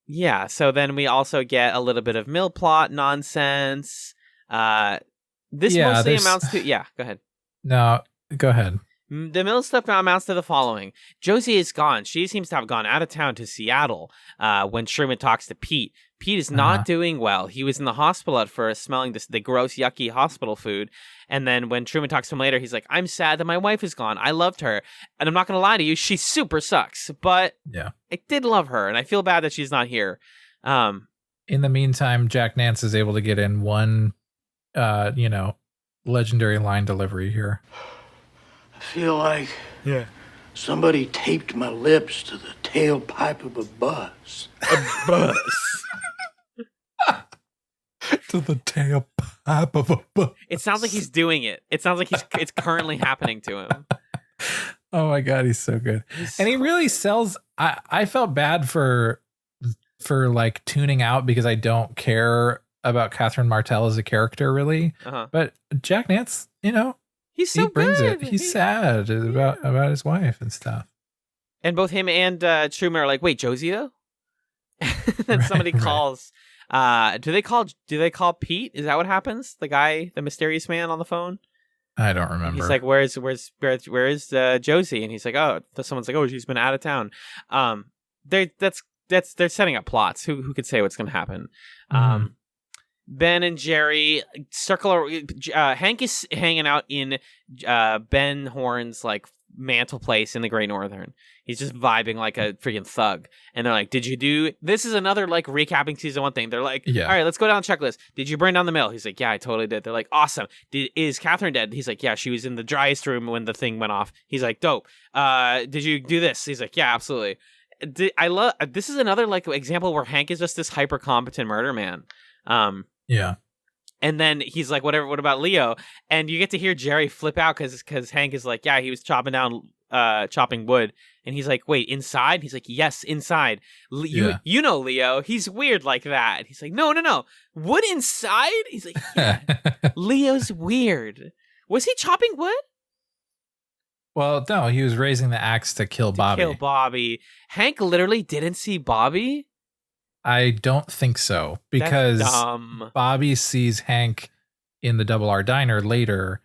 Yeah. So then we also get a little bit of mill plot nonsense. This mostly amounts to, go ahead. No, go ahead. The mill stuff amounts to the following. Josie is gone. She seems to have gone out of town to Seattle when Sherman talks to Pete. Pete is not doing well. He was in the hospital at first, smelling the gross, yucky hospital food. And then when Truman talks to him later, he's like, I'm sad that my wife is gone. I loved her. And I'm not going to lie to you, she super sucks. But I did love her, and I feel bad that she's not here. In the meantime, Jack Nance is able to get in one, legendary line delivery here. I feel like somebody taped my lips to the tailpipe of a bus. A bus. To the tailpipe of a bus. It sounds like he's doing it. It sounds like it's currently happening to him. Oh my God, he's so good. And he really sells. I felt bad for like tuning out because I don't care about Catherine Martell as a character really. But Jack Nance, he's so he brings good. it. He's sad about his wife and stuff. And both him and Truman are like, wait, Josie though? Then somebody calls. Do they call Pete? Is that what happens? The guy, the mysterious man on the phone? I don't remember. He's like, where is Josie? And he's like, someone's like, she's been out of town. They're setting up plots. Who could say what's going to happen? Ben and Jerry circle. Hank is hanging out in Ben Horn's like mantle place in the Great Northern. He's just vibing like a freaking thug. And they're like, did you do... This is another, like, recapping season 1 thing. They're like, Yeah. all right, let's go down the checklist. Did you burn down the mill? He's like, yeah, I totally did. They're like, awesome. Is Catherine dead? He's like, yeah, she was in the driest room when the thing went off. He's like, dope. Did you do this? He's like, yeah, absolutely. I love... This is another, like, example where Hank is just this hyper-competent murder man. Yeah. And then he's like, whatever, what about Leo? And you get to hear Jerry flip out because Hank is like, yeah, he was chopping wood. And he's like, wait, inside? He's like, yes, inside. You know Leo. He's weird like that. He's like, no. Wood inside? He's like, yeah. Leo's weird. Was he chopping wood? Well, no, he was raising the axe to kill Bobby. Hank literally didn't see Bobby? I don't think so, because Bobby sees Hank in the Double R diner later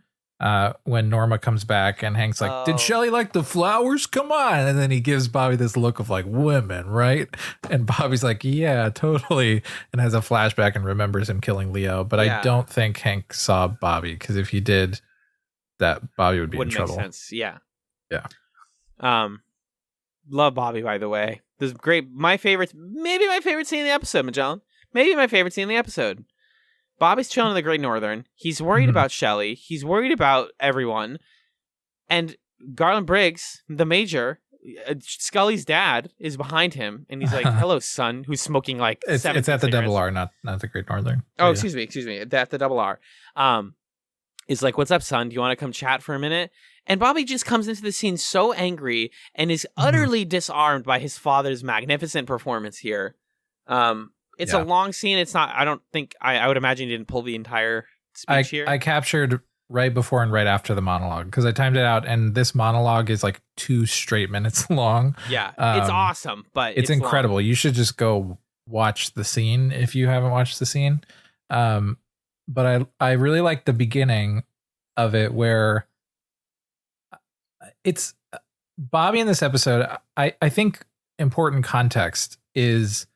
when Norma comes back, and Hank's like, did Shelley like the flowers? Come on. And then he gives Bobby this look of like, women, right? And Bobby's like, yeah, totally. And has a flashback and remembers him killing Leo. But I don't think Hank saw Bobby, because if he did, that Bobby would be in trouble. Wouldn't make sense. Yeah. Yeah. Love Bobby, by the way. This is great. Maybe my favorite scene in the episode, Magellan. Maybe my favorite scene in the episode. Bobby's chilling in the Great Northern. He's worried about Shelley. He's worried about everyone. And Garland Briggs, the major, Scully's dad, is behind him. And he's like, hello, son, who's smoking like it's at the cigarettes. Double R, not the Great Northern. Oh, excuse me. At the Double R. Is like, what's up, son? Do you want to come chat for a minute? And Bobby just comes into the scene so angry and is utterly disarmed by his father's magnificent performance here. It's a long scene. It's not, I don't think, I would imagine he didn't pull the entire speech here. I captured right before and right after the monologue, because I timed it out, and this monologue is like 2 straight minutes long. Yeah, it's awesome, but it's incredible. Long. You should just go watch the scene if you haven't watched the scene. But I really like the beginning of it, where it's Bobby in this episode. I think important context is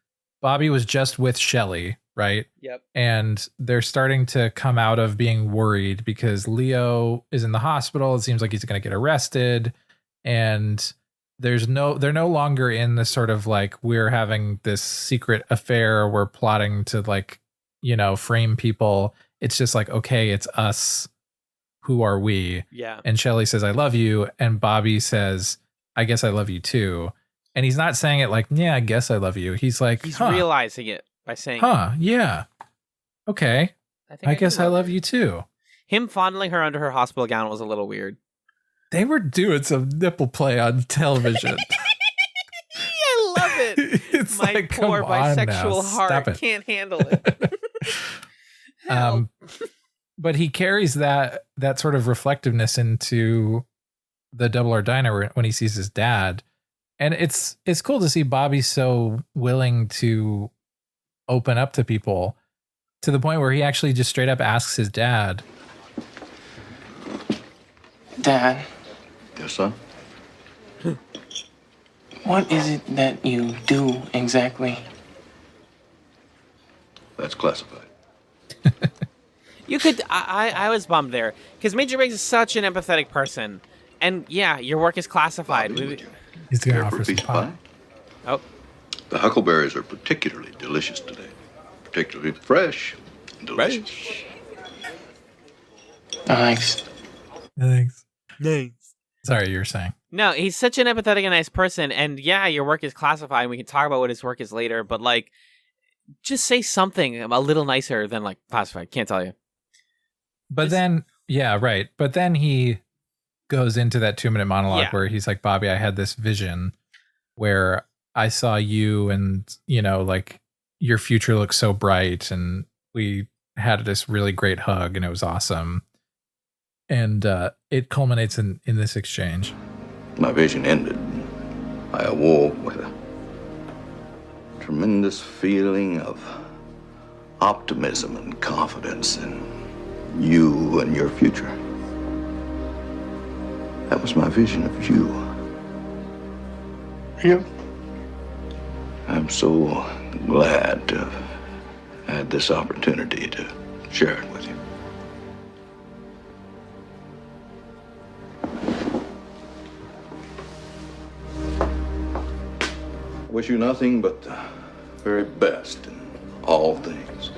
Bobby was just with Shelley, right? Yep. And they're starting to come out of being worried because Leo is in the hospital. It seems like he's going to get arrested, and they're no longer in this sort of like, we're having this secret affair, we're plotting to like, frame people. It's just like, okay, it's us. Who are we? Yeah. And Shelley says, I love you. And Bobby says, I guess I love you too. And he's not saying it like, yeah, I guess I love you. He's like, he's realizing it by saying, yeah. Okay. I guess I love you too. Him fondling her under her hospital gown was a little weird. They were doing some nipple play on television. I love it. It's my like, poor bisexual heart can't handle it. But he carries that sort of reflectiveness into the Double R Diner when he sees his dad. And it's cool to see Bobby so willing to open up to people, to the point where he actually just straight up asks his dad. Dad. Yes, son? What is it that you do exactly? That's classified. You could, I was bummed there, because Major Briggs is such an empathetic person. And yeah, your work is classified. He's going to offer some pie. Oh. The huckleberries are particularly delicious today. Particularly fresh and delicious. Thanks. Sorry, you were saying. No, he's such an empathetic and nice person. And yeah, your work is classified. We can talk about what his work is later. But like, just say something a little nicer than like classified. Can't tell you. But then, yeah, right. But then he goes into that 2-minute monologue where he's like, Bobby, I had this vision where I saw you and, like your future looks so bright, and we had this really great hug and it was awesome. And it culminates in this exchange. My vision ended. I awoke with a tremendous feeling of optimism and confidence in you and your future. That was my vision of you. Yeah. I'm so glad to have had this opportunity to share it with you. wish you nothing but the very best in all things.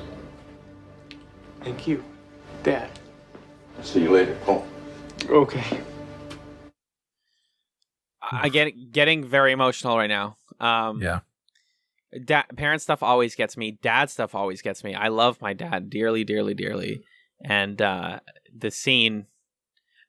Thank you, Dad. See you later, Cole. Okay. I getting very emotional right now. Yeah. Parent stuff always gets me. Dad stuff always gets me. I love my dad dearly, dearly, dearly. And the scene,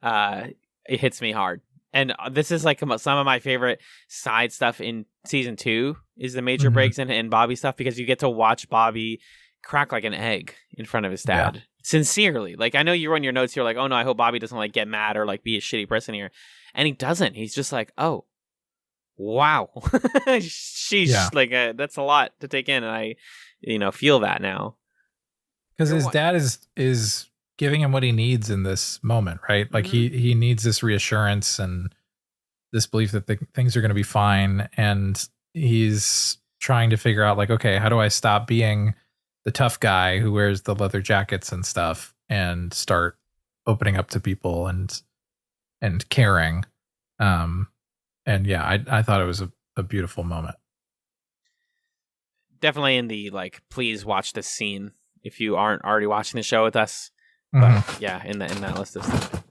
it hits me hard. And this is like some of my favorite side stuff in season 2 is the major breaks and Bobby stuff, because you get to watch Bobby crack like an egg in front of his dad. Yeah. Sincerely. Like, I know you wrote in your notes, you're like, oh no, I hope Bobby doesn't like get mad or like be a shitty person here. And he doesn't. He's just like, oh, wow. Sheesh. Like, that's a lot to take in. And I, feel that now. Because his dad is giving him what he needs in this moment, right? Like he needs this reassurance and this belief that things are going to be fine. And he's trying to figure out like, okay, how do I stop being the tough guy who wears the leather jackets and stuff and start opening up to people and caring. And yeah, I thought it was a beautiful moment. Definitely in the like, please watch this scene if you aren't already watching the show with us. But yeah, in that list of stuff.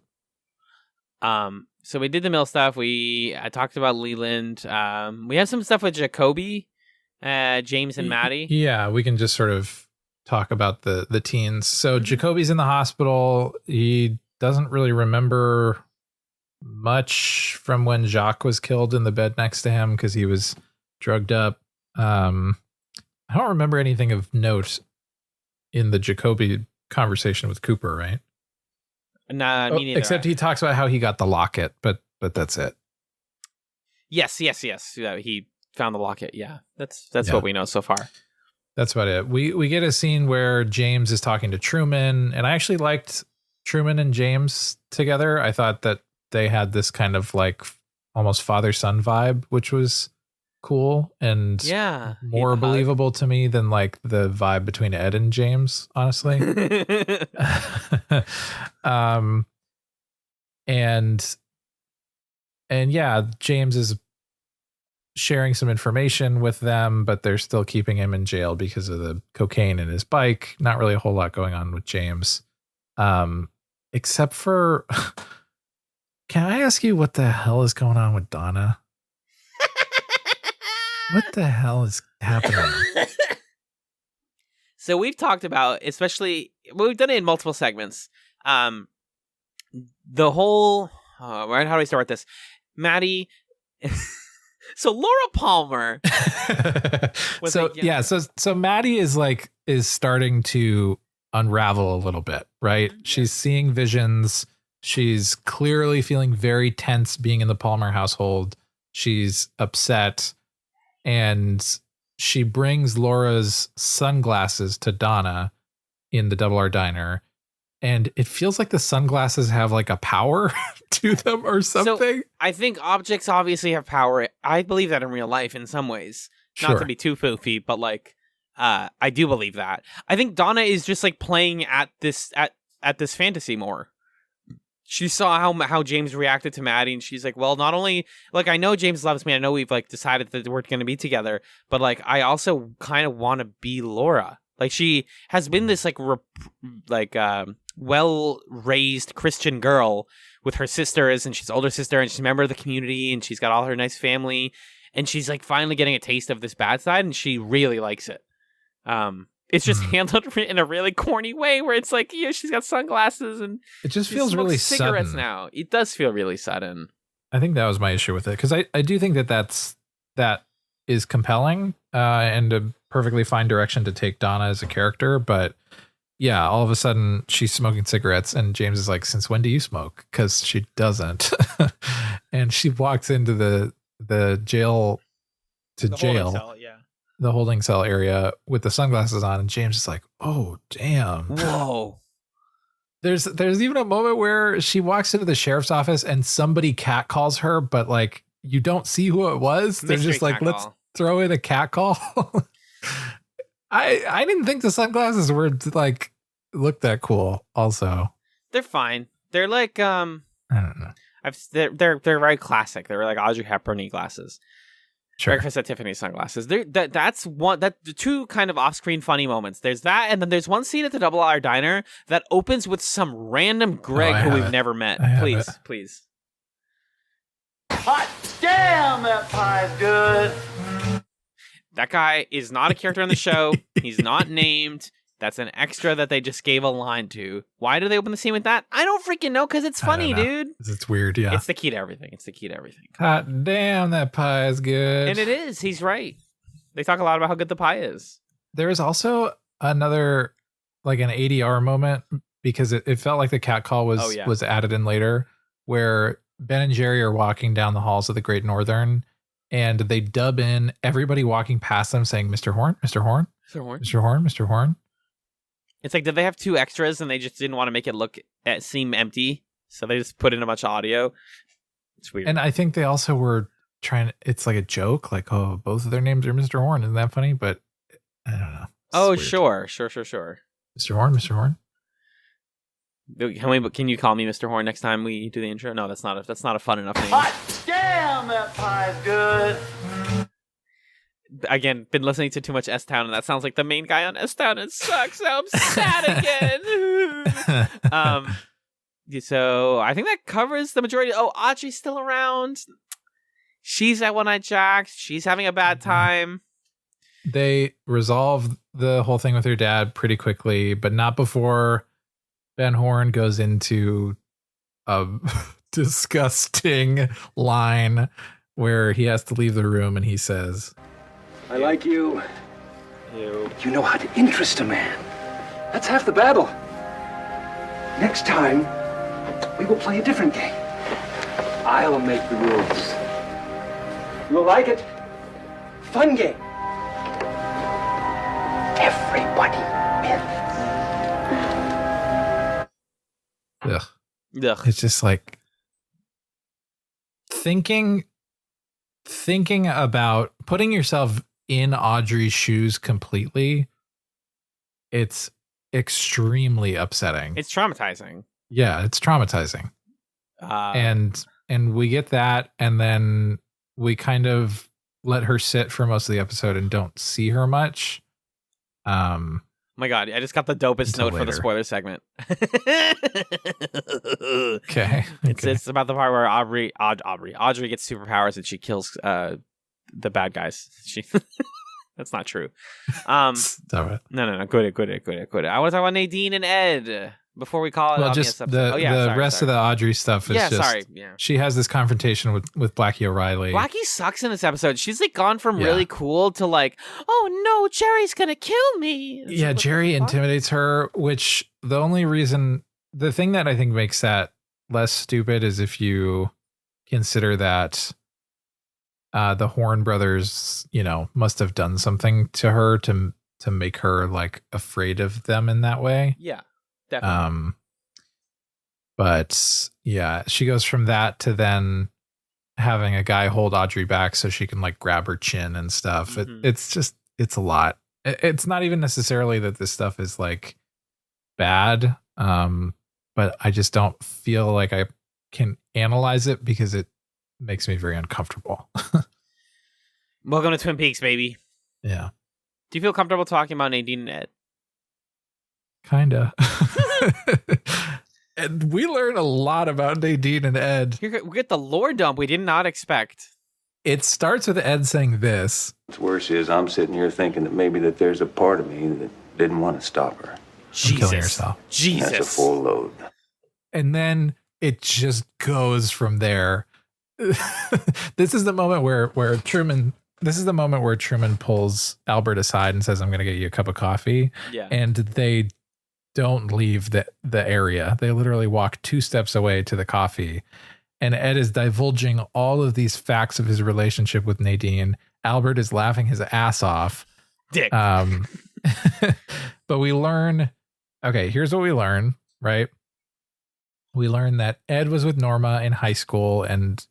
So we did the mill stuff. I talked about Leland. We have some stuff with Jacoby, James and Maddie. Yeah, we can just sort of talk about the teens. So Jacoby's in the hospital. He doesn't really remember much from when Jacques was killed in the bed next to him because he was drugged up. I don't remember anything of note in the Jacoby conversation with Cooper, right? Nah, me neither. Except he talks about how he got the locket, but that's it. Yes. Yeah, he found the locket. Yeah, that's what we know so far. That's about it. We get a scene where James is talking to Truman, and I actually liked Truman and James together. I thought that they had this kind of like almost father-son vibe, which was cool and more believable to me than like the vibe between Ed and James, honestly. And yeah, James is sharing some information with them, but they're still keeping him in jail because of the cocaine in his bike. Not really a whole lot going on with James. Except for, can I ask you what the hell is going on with Donna? What the hell is happening? So we've talked about, especially, we've done it in multiple segments. The whole, right? How do I start this? Maddie. So Laura Palmer. So Maddie is starting to unravel a little bit, right? Yeah. She's seeing visions. She's clearly feeling very tense being in the Palmer household. She's upset. And she brings Laura's sunglasses to Donna in the Double R Diner. And it feels like the sunglasses have like a power to them or something. So I think objects obviously have power. I believe that in real life in some ways. Not to be too foofy, but like I do believe that. I think Donna is just like playing at this fantasy more. She saw how James reacted to Maddie, and she's like, well, not only, like, I know James loves me, I know we've, like, decided that we're going to be together, but, like, I also kind of want to be Laura. Like, she has been this, like, well-raised Christian girl with her sisters, and she's older sister, and she's a member of the community, and she's got all her nice family, and she's, like, finally getting a taste of this bad side, and she really likes it. It's just handled in a really corny way where it's like, she's got sunglasses and it just feels really cigarettes sudden. Now. It does feel really sudden. I think that was my issue with it because I do think that is compelling and a perfectly fine direction to take Donna as a character. But yeah, all of a sudden she's smoking cigarettes and James is like, since when do you smoke? Because she doesn't. And she walks into the jail the holding cell area with the sunglasses on, and James is like, oh damn. Whoa. There's even a moment where she walks into the sheriff's office and somebody catcalls her, but like you don't see who it was. They're just like, let's throw in a catcall. I didn't think the sunglasses were like look that cool also. They're fine. They're like I don't know. They're very classic. They're like Audrey Hepburn-y glasses. Sure. Breakfast at Tiffany's sunglasses. That's the two kind of off-screen funny moments. There's that, and then there's one scene at the Double R Diner that opens with some random Greg who we've never met. Please. Hot damn, that pie's good. That guy is not a character in the show. He's not named. That's an extra that they just gave a line to. Why do they open the scene with that? I don't freaking know, because it's funny, dude. It's weird, yeah. It's the key to everything. Hot damn, that pie is good. And it is. He's right. They talk a lot about how good the pie is. There is also another, like an ADR moment, because it felt like the cat call was added in later, where Ben and Jerry are walking down the halls of the Great Northern, and they dub in everybody walking past them saying, Mr. Horn, Mr. Horn, Mr. Horn, Mr. Horn, Mr. Horn. It's like, did they have two extras and they just didn't want to make it seem empty? So they just put in a bunch of audio. It's weird. And I think they also were it's like a joke, like, oh, both of their names are Mr. Horn. Isn't that funny? But I don't know. Oh, sure. Mr. Horn, Mr. Horn. Can you call me Mr. Horn next time we do the intro? No, that's not a fun enough name. Hot damn, that pie's good. Again, been listening to too much S-Town, and that sounds like the main guy on S-Town. It sucks. I'm sad again. So I think that covers the majority. Oh, Audrey's still around. She's at One Eye Jack's. She's having a bad time. They resolve the whole thing with her dad pretty quickly, but not before Ben Horn goes into a disgusting line where he has to leave the room, and he says, I like you. You know how to interest a man. That's half the battle. Next time, we will play a different game. I'll make the rules. You'll like it. Fun game. Everybody wins. Ugh. It's just like thinking about putting yourself in Audrey's shoes completely. It's extremely upsetting. It's traumatizing. Yeah, it's traumatizing. And we get that, and then we kind of let her sit for most of the episode and don't see her much. Oh my God, I just got the dopest note for the spoiler segment. Okay. It's about the part where Audrey gets superpowers and she kills the bad guys. That's not true. Stop it. No. Good. I want to talk about Nadine and Ed before we call it. Well, just the rest of the Audrey stuff is she has this confrontation with Blackie O'Reilly. Blackie sucks in this episode. She's like gone from really cool to like, oh no, Jerry's gonna kill me. Jerry intimidates her, which the thing that I think makes that less stupid is if you consider that the Horn brothers, must have done something to her to make her like afraid of them in that way. Yeah, definitely. But yeah, she goes from that to then having a guy hold Audrey back so she can like grab her chin and stuff. Mm-hmm. It's a lot. It's not even necessarily that this stuff is like bad. But I just don't feel like I can analyze it because it makes me very uncomfortable. Welcome to Twin Peaks, baby. Yeah. Do you feel comfortable talking about Nadine and Ed? Kinda. And we learn a lot about Nadine and Ed. We get the lore dump we did not expect. It starts with Ed saying this. What's worse is I'm sitting here thinking that maybe that there's a part of me that didn't want to stop her. From killing herself. Jesus. That's a full load. And then it just goes from there. This is the moment where Truman pulls Albert aside and says, I'm going to get you a cup of coffee. Yeah. And they don't leave the area. They literally walk 2 steps away to the coffee. And Ed is divulging all of these facts of his relationship with Nadine. Albert is laughing his ass off. Dick. But we learn, okay, here's what we learn, right? We learn that Ed was with Norma in high school, and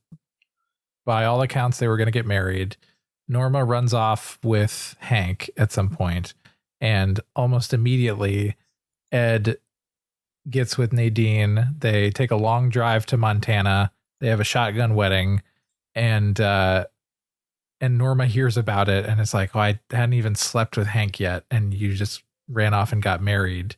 by all accounts, they were going to get married. Norma runs off with Hank at some point, and almost immediately, Ed gets with Nadine. They take a long drive to Montana. They have a shotgun wedding, and and Norma hears about it and it's like, oh, I hadn't even slept with Hank yet, and you just ran off and got married.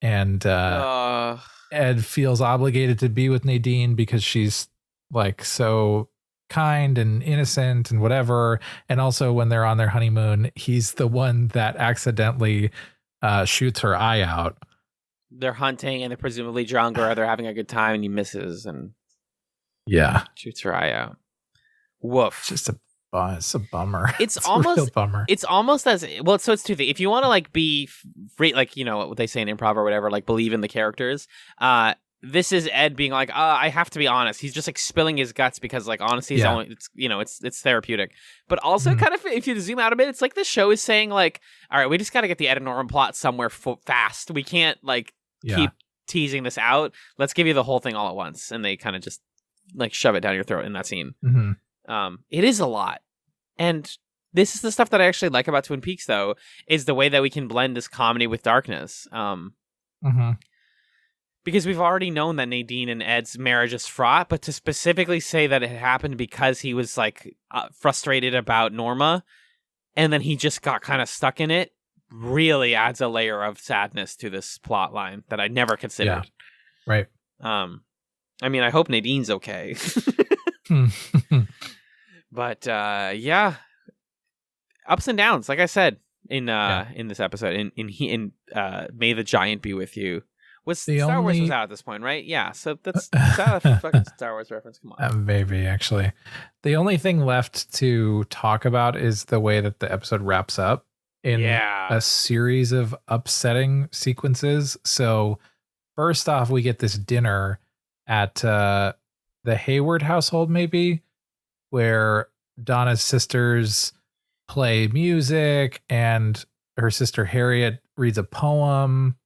And Ed feels obligated to be with Nadine because she's like so kind and innocent and whatever. And also when they're on their honeymoon, he's the one that accidentally shoots her eye out. They're hunting and they're presumably drunk, or they're having a good time, and he misses and shoots her eye out. Woof. It's a bummer. It's a almost real bummer. It's almost as well. So it's two things. If you want to like be like, you know what they say in improv or whatever, like believe in the characters. This is Ed being like, I have to be honest. He's just like spilling his guts because like honesty is only, it's therapeutic. But also kind of, if you zoom out a bit, it's like the show is saying like, all right, we just got to get the Ed and Norman plot somewhere fast. We can't like keep teasing this out. Let's give you the whole thing all at once. And they kind of just like shove it down your throat in that scene. It is a lot. And this is the stuff that I actually like about Twin Peaks, though, is the way that we can blend this comedy with darkness. Because we've already known that Nadine and Ed's marriage is fraught, but to specifically say that it happened because he was like frustrated about Norma, and then he just got kind of stuck in it, really adds a layer of sadness to this plot line that I never considered. Right. I mean, I hope Nadine's okay. But ups and downs, like I said in this episode. In May the Giant Be With You. Star Wars was out at this point, right? Yeah, so that's a fucking Star Wars reference. Come on. Maybe, actually. The only thing left to talk about is the way that the episode wraps up in a series of upsetting sequences. So first off, we get this dinner at the Hayward household, maybe, where Donna's sisters play music and her sister Harriet reads a poem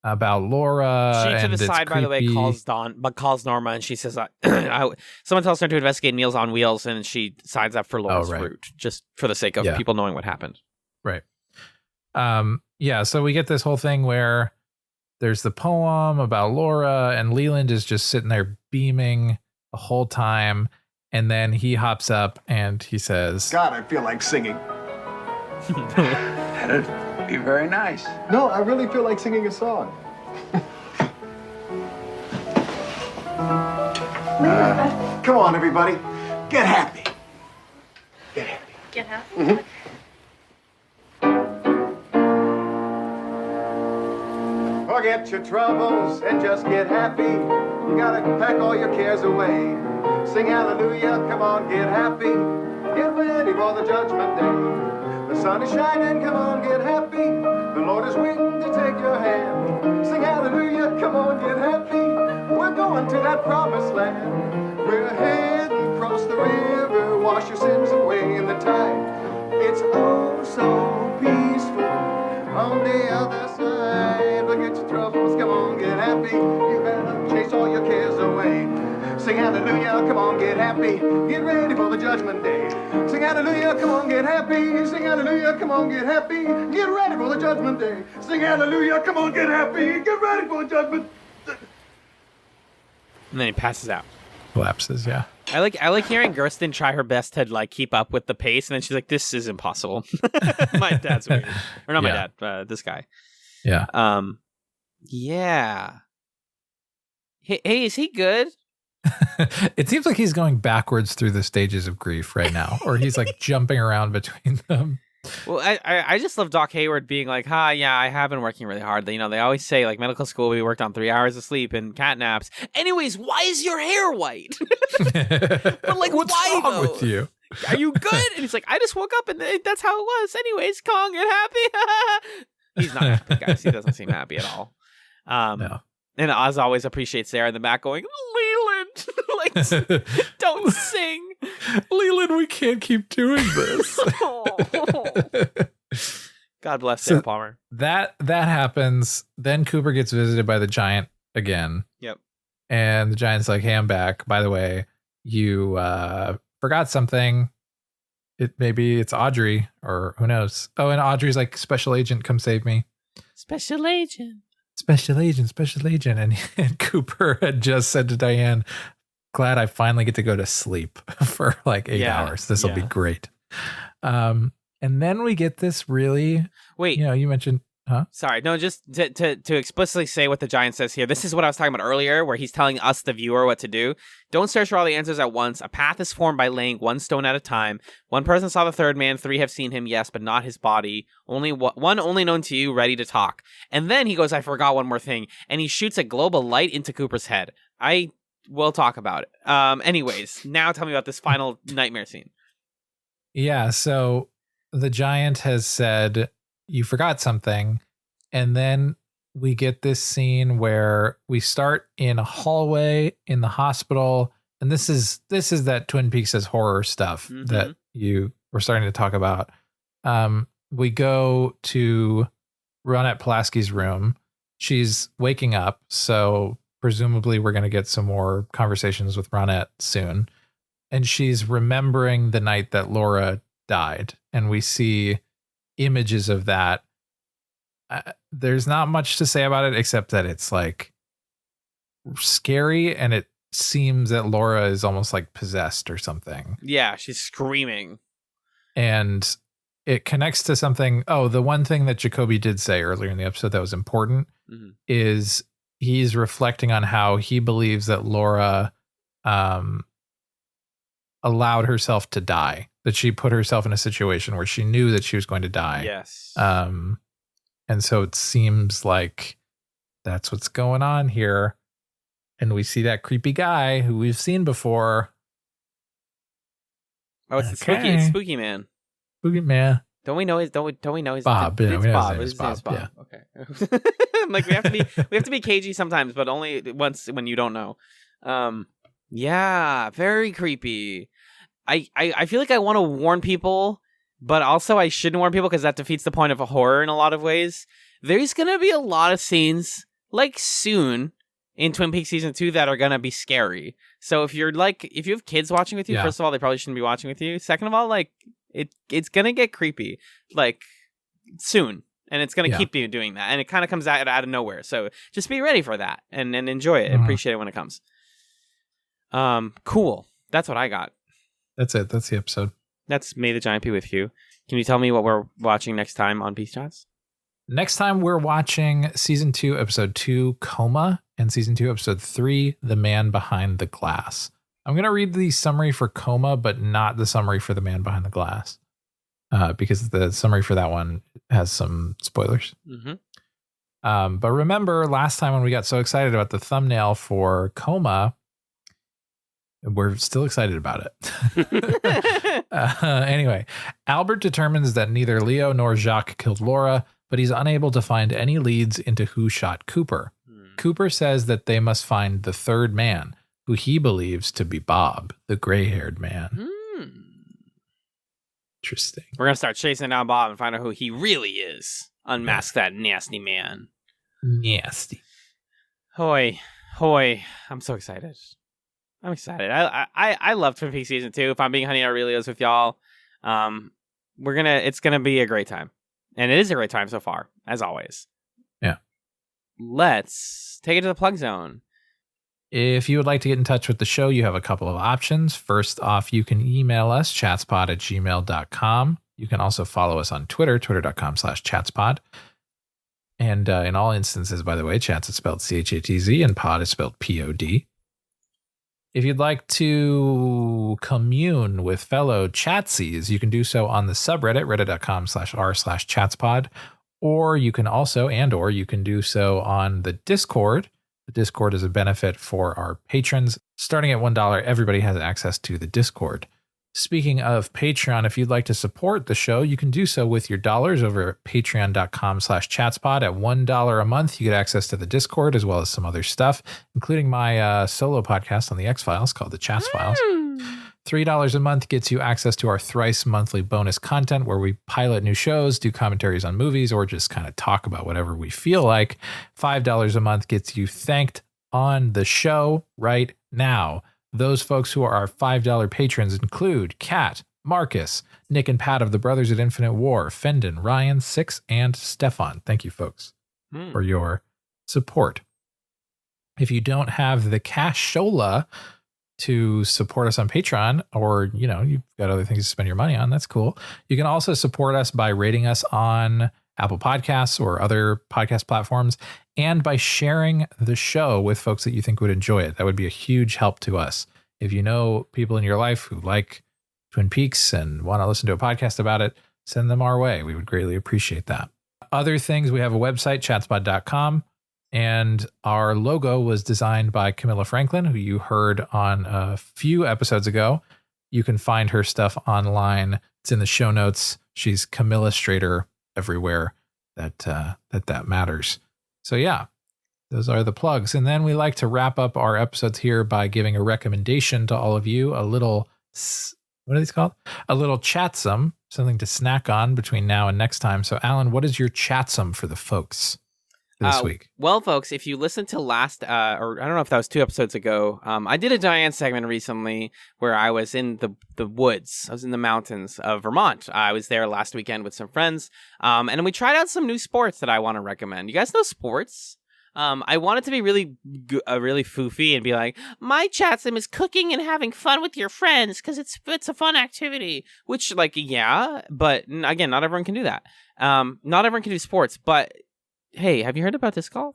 about Laura. She to the side, by the way, calls Norma, and she says, someone tells her to investigate Meals on Wheels, and she signs up for Laura's route, just for the sake of people knowing what happened. Right. So we get this whole thing where there's the poem about Laura, and Leland is just sitting there beaming the whole time, and then he hops up and he says, God, I feel like singing. That'd be very nice. No, I really feel like singing a song. Come on, everybody. Get happy. Get happy. Get happy? Mm-hmm. Forget your troubles and just get happy. You gotta pack all your cares away. Sing hallelujah, come on, get happy. Get ready for the judgment day. The sun is shining, come on, get happy. The Lord is waiting to take your hand. Sing hallelujah, come on, get happy. We're going to that promised land. We're heading across the river, wash your sins away in the tide. It's oh so peaceful on the other side. Forget your troubles, come on, get happy. You better chase all your cares away. Sing hallelujah, come on, get happy. Get ready for the judgment day. Sing hallelujah, come on, get happy. Sing hallelujah, come on, get happy. Get ready for the judgment day. Sing hallelujah, come on, get happy. Get ready for the judgment. And then he passes out. Collapses, yeah. I like hearing Gersten try her best to like keep up with the pace, and then she's like, "This is impossible." My dad's weird, or not my dad, this guy. Yeah. Yeah. Hey, is he good? It seems like he's going backwards through the stages of grief right now, or he's like jumping around between them. Well, I just love Doc Hayward being like, yeah, I have been working really hard. You know, they always say like medical school, we worked on 3 hours of sleep and cat naps. Anyways, why is your hair white? But like, what's why wrong though? with you? Are you good? And he's like, I just woke up and that's how it was. Anyways, Kong, get happy. He's not happy, guys. He doesn't seem happy at all. No. And Oz always appreciates Sarah in the back going, Leland, like, don't sing. Leland, we can't keep doing this. God bless Sarah Palmer. That happens. Then Cooper gets visited by the giant again. Yep. And the giant's like, hey, I'm back. By the way, you forgot something. Maybe it's Audrey, or who knows. Oh, and Audrey's like, special agent, come save me. Special agent. And Cooper had just said to Diane, glad I finally get to go to sleep for like 8 hours. This will be great. And then we get this really, Wait, you mentioned, huh? Sorry, no, just to explicitly say what the giant says here. This is what I was talking about earlier, where he's telling us, the viewer, what to do. Don't search for all the answers at once. A path is formed by laying one stone at a time. One person saw the third man. 3 have seen him, yes, but not his body. One only known to you, ready to talk. And then he goes, I forgot one more thing. And he shoots a globe of light into Cooper's head. I will talk about it. Anyways, now tell me about this final nightmare scene. Yeah, so the giant has said, you forgot something. And then we get this scene where we start in a hallway in the hospital. And this is that Twin Peaks as horror stuff that you were starting to talk about. We go to Ronette Pulaski's room. She's waking up. So presumably we're going to get some more conversations with Ronette soon. And she's remembering the night that Laura died. And we see images of that. There's not much to say about it except that it's like scary, and it seems that Laura is almost like possessed or something. Yeah, she's screaming. And it connects to something. Oh, the one thing that Jacoby did say earlier in the episode that was important is he's reflecting on how he believes that Laura allowed herself to die, that she put herself in a situation where she knew that she was going to die. Yes. And so it seems like that's what's going on here. And we see that creepy guy who we've seen before. Oh, it's the spooky man. Spooky man. Don't we know his Bob? It's Bob. His name is Bob. Yeah. Okay. I'm like, we have to be cagey sometimes, but only once when you don't know. Yeah, very creepy. I feel like I want to warn people, but also I shouldn't warn people because that defeats the point of a horror in a lot of ways. There's gonna be a lot of scenes like soon in Twin Peaks season 2 that are gonna be scary. So if you have kids watching with you, first of all, they probably shouldn't be watching with you. Second of all, like it's gonna get creepy like soon, and it's gonna keep you doing that, and it kind of comes out of nowhere. So just be ready for that and enjoy it. Appreciate it when it comes. Cool. That's what I got. That's it. That's the episode. That's May the Giant be with you. Can you tell me what we're watching next time on PeaksChatz? Next time we're watching season 2, episode 2, Coma, and season 2, episode 3, The Man Behind the Glass. I'm going to read the summary for Coma, but not the summary for The Man Behind the Glass, because the summary for that one has some spoilers. But remember last time when we got so excited about the thumbnail for Coma, we're still excited about it. Anyway, Albert determines that neither Leo nor Jacques killed Laura, but he's unable to find any leads into who shot Cooper. Cooper says that they must find the third man, who he believes to be Bob, the gray-haired man. Interesting. We're going to start chasing down Bob and find out who he really is. Unmask that nasty man. Nasty. Hoy. I'm so excited. I'm excited. I love Twin Peaks season 2. If I'm being Honey Aurelios with y'all, it's gonna be a great time, and it is a great time so far, as always. Yeah. Let's take it to the plug zone. If you would like to get in touch with the show, you have a couple of options. First off, you can email us, chatspod@gmail.com. You can also follow us on Twitter, twitter.com/chatspod. And in all instances, by the way, chats is spelled CHATZ and pod is spelled POD. If you'd like to commune with fellow chatsies, you can do so on the subreddit, reddit.com/r/chatspod, or you can also, or you can do so on the Discord. The Discord is a benefit for our patrons. Starting at $1, everybody has access to the Discord. Speaking of Patreon, if you'd like to support the show, you can do so with your dollars over at patreon.com/chatspod. At $1 a month, you get access to the Discord as well as some other stuff, including my solo podcast on the X-Files called the Chats Files. $3 a month gets you access to our thrice monthly bonus content where we pilot new shows, do commentaries on movies, or just kind of talk about whatever we feel like. $5 a month gets you thanked on the show right now. Those folks who are our $5 patrons include Kat, Marcus, Nick and Pat of the Brothers at Infinite War, Fendon, Ryan, Six, and Stefan. Thank you, folks, for your support. If you don't have the cashola, to support us on Patreon, or, you know, you've got other things to spend your money on, that's cool. You can also support us by rating us on Apple Podcasts or other podcast platforms, and by sharing the show with folks that you think would enjoy it. That would be a huge help to us. If you know people in your life who like Twin Peaks and want to listen to a podcast about it, send them our way. We would greatly appreciate that. Other things, we have a website, chatspod.com. And our logo was designed by Camilla Franklin, who you heard on a few episodes ago. You can find her stuff online. It's in the show notes. She's Camilla Strader everywhere that matters. So yeah, those are the plugs. And then we like to wrap up our episodes here by giving a recommendation to all of you, a little, what are these called? A little chatsome, something to snack on between now and next time. So Alan, what is your chatsome for the folks this week? Well, folks, if you listened to last, or I don't know if that was 2 episodes ago, I did a Diane segment recently where I was in the woods. I was in the mountains of Vermont. I was there last weekend with some friends, and we tried out some new sports that I want to recommend. You guys know sports? I want it to be really foofy and be like, my chatsome is cooking and having fun with your friends because it's a fun activity. Which, like, yeah, but again, not everyone can do that. Not everyone can do sports, but hey, have you heard about disc golf?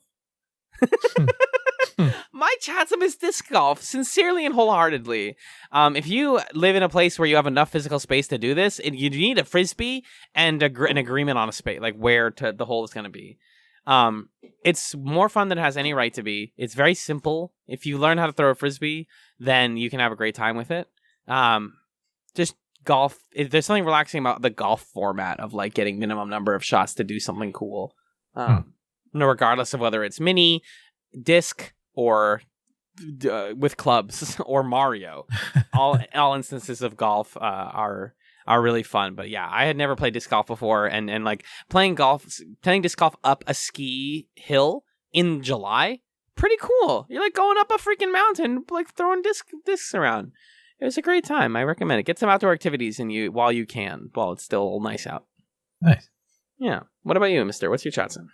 My chatsome is disc golf, sincerely and wholeheartedly. If you live in a place where you have enough physical space to do this, you need a frisbee and an agreement on a space, like where the hole is going to be. It's more fun than it has any right to be. It's very simple. If you learn how to throw a frisbee, then you can have a great time with it. Just golf. There's something relaxing about the golf format of like getting minimum number of shots to do something cool. No, regardless of whether it's mini, disc, or with clubs or Mario, all instances of golf are really fun. But yeah, I had never played disc golf before, and like playing disc golf up a ski hill in July, pretty cool. You're like going up a freaking mountain, like throwing discs around. It was a great time. I recommend it. Get some outdoor activities while you can, while it's still nice out. Nice. Yeah. What about you, mister? What's your chatsome?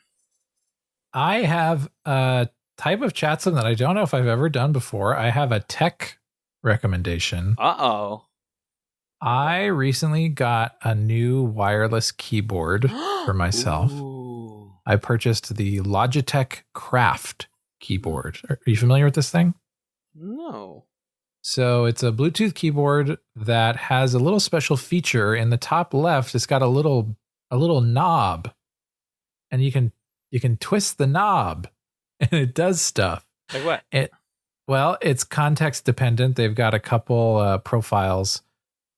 I have a type of chatsome that I don't know if I've ever done before. I have a tech recommendation. Uh-oh. I recently got a new wireless keyboard for myself. Ooh. I purchased the Logitech Craft keyboard. Are you familiar with this thing? No. So it's a Bluetooth keyboard that has a little special feature in the top left. It's got a little knob, and you can twist the knob and it does stuff. Like what? It's context dependent. They've got a couple profiles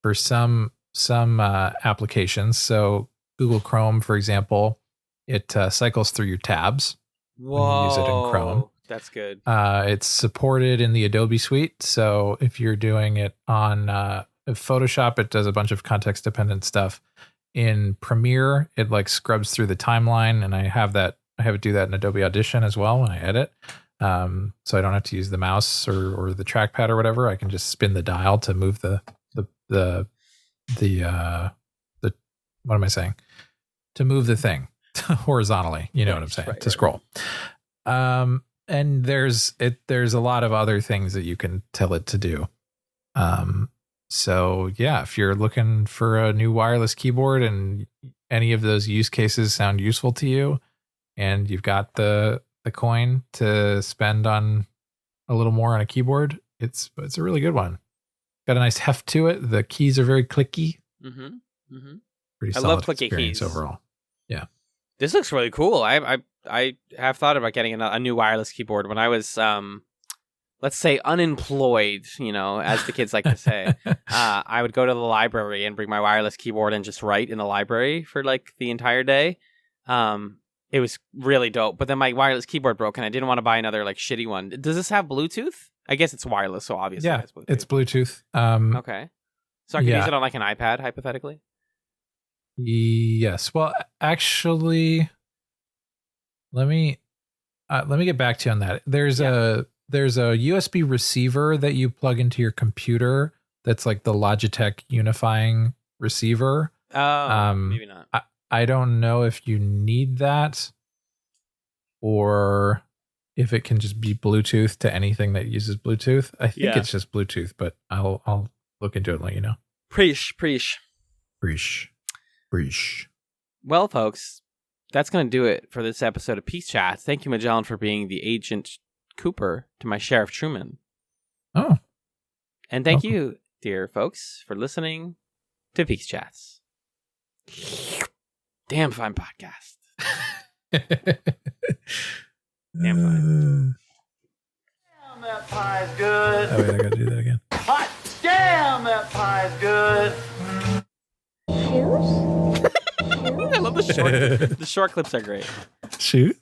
for some applications. So Google Chrome, for example, it cycles through your tabs. Whoa. When you use it in Chrome. That's good. It's supported in the Adobe suite. So if you're doing it on Photoshop, it does a bunch of context dependent stuff. In Premiere, it like scrubs through the timeline, and I have it do that in Adobe Audition as well when I edit. So I don't have to use the mouse or the trackpad or whatever. I can just spin the dial to move the what am I saying? To move the thing horizontally. You know what I'm saying? Right, to scroll. And there's a lot of other things that you can tell it to do. So yeah, if you're looking for a new wireless keyboard and any of those use cases sound useful to you, and you've got the coin to spend on a little more on a keyboard, it's a really good one. Got a nice heft to it. The keys are very clicky. Mm-hmm. Mm-hmm. Pretty I solid love clicky experience keys overall. Yeah. This looks really cool. I have thought about getting a new wireless keyboard when I was let's say unemployed, as the kids like to say. I would go to the library and bring my wireless keyboard and just write in the library for like the entire day. It was really dope. But then my wireless keyboard broke and I didn't want to buy another like shitty one. Does this have Bluetooth? I guess it's wireless, so obviously it has Bluetooth. It's Bluetooth. Okay. So I can use it on like an iPad, hypothetically? Yes. Well, actually, let me get back to you on that. There's a USB receiver that you plug into your computer that's like the Logitech unifying receiver. Oh, maybe not. I don't know if you need that or if it can just be Bluetooth to anything that uses Bluetooth. I think it's just Bluetooth, but I'll look into it and let you know. Preach. Well, folks, that's going to do it for this episode of PeaksChatz. Thank you, Magellan, for being the Agent Cooper to my Sheriff Truman. Oh. And thank you, dear folks, for listening to PeaksChatz. Damn fine podcast. Damn fine. Damn, that pie's good. Oh, wait, I gotta do that again. Hot damn, that pie's good. I love the short clips are great. Shoot.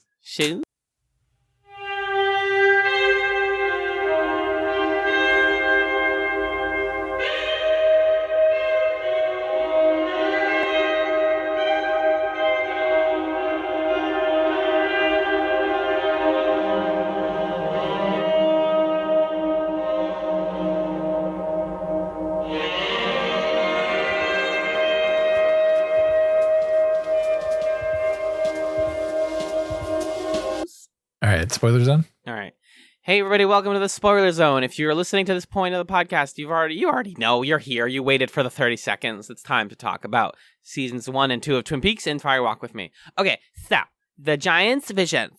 All right, spoiler zone. All right. Hey everybody, welcome to the spoiler zone. If you're listening to this point of the podcast, you already know you're here. You waited for the 30 seconds. It's time to talk about seasons 1 and 2 of Twin Peaks and Fire Walk with Me. Okay, so the Giants' vision,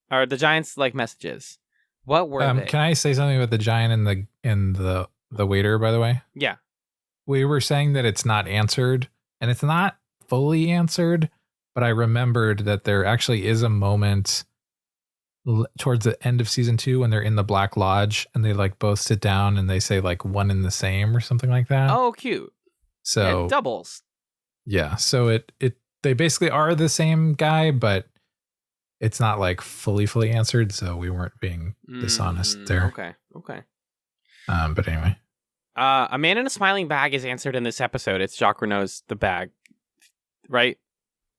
or the Giants' messages. What were they? Can I say something about the giant and the waiter? By the way, yeah, we were saying that it's not answered, and it's not fully answered. But I remembered that there actually is a moment towards the end of season 2 when they're in the Black Lodge and they both sit down and they say one and the same or something like that. Oh, cute. So yeah, doubles. Yeah. So they basically are the same guy, but it's not fully answered. So we weren't being dishonest there. Okay. But anyway, a man in a smiling bag is answered in this episode. It's Jacques Renault's The Bag, right?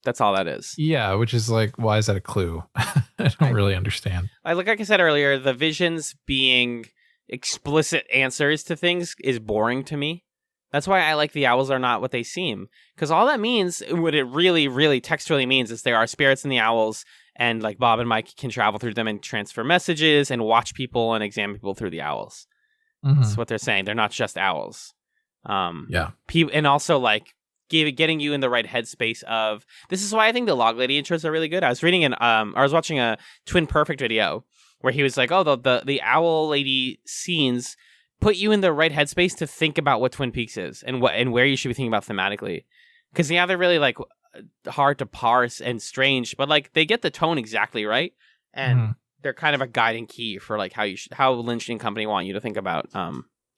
That's all that is. Yeah, which is why is that a clue? I don't really understand. Like I said earlier, the visions being explicit answers to things is boring to me. That's why I like the owls are not what they seem. Because all that means, what it really, really textually means is there are spirits in the owls, and Bob and Mike can travel through them and transfer messages and watch people and examine people through the owls. Mm-hmm. That's what they're saying. They're not just owls. Yeah. And also getting you in the right headspace of, this is why I think the Log Lady intros are really good. I was watching a Twin Perfect video where he was like, oh, the Owl Lady scenes put you in the right headspace to think about what Twin Peaks is and where you should be thinking about thematically. Because they're really hard to parse and strange, but they get the tone exactly right. And they're kind of a guiding key for how Lynch and company want you to think about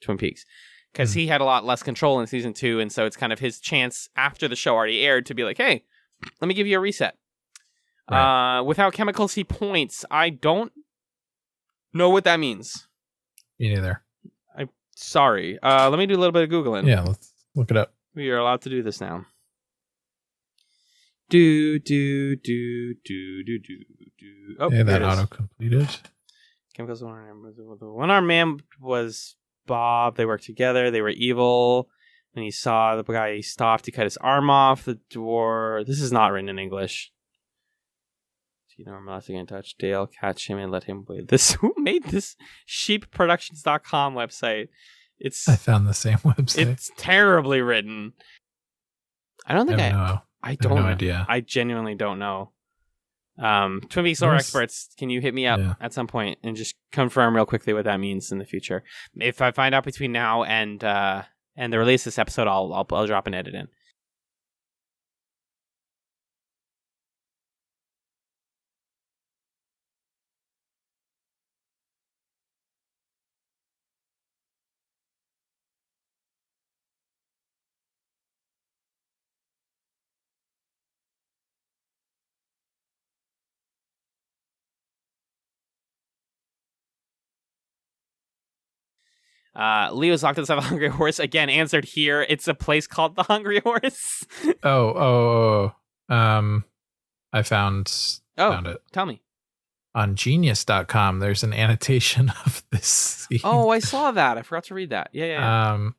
Twin Peaks. Because he had a lot less control in season 2, and so it's kind of his chance after the show already aired to be like, hey, let me give you a reset. Right. Without chemicals, he points. I don't know what that means. Me neither. I'm sorry. Let me do a little bit of Googling. Yeah, let's look it up. We are allowed to do this now. Oh, yeah, that auto-completed. Chemicals. One-armed man was Bob. They worked together. They were evil. When he saw the guy, he stopped to cut his arm off. The door. This is not written in English. Molesting in touch. Dale catch him and let him wait. Who made this sheepproductions.com website? I found the same website. It's terribly written. I don't think I don't have no know. idea. I genuinely don't know. Twin Peaks lore experts, can you hit me up at some point and just confirm real quickly what that means in the future? If I find out between now and the release of this episode, I'll drop an edit in. Leo's locked inside the Hungry Horse again. Answered here. It's a place called the Hungry Horse. I found it. Tell me. On genius.com, there's an annotation of this scene. Oh, I saw that. I forgot to read that. Yeah.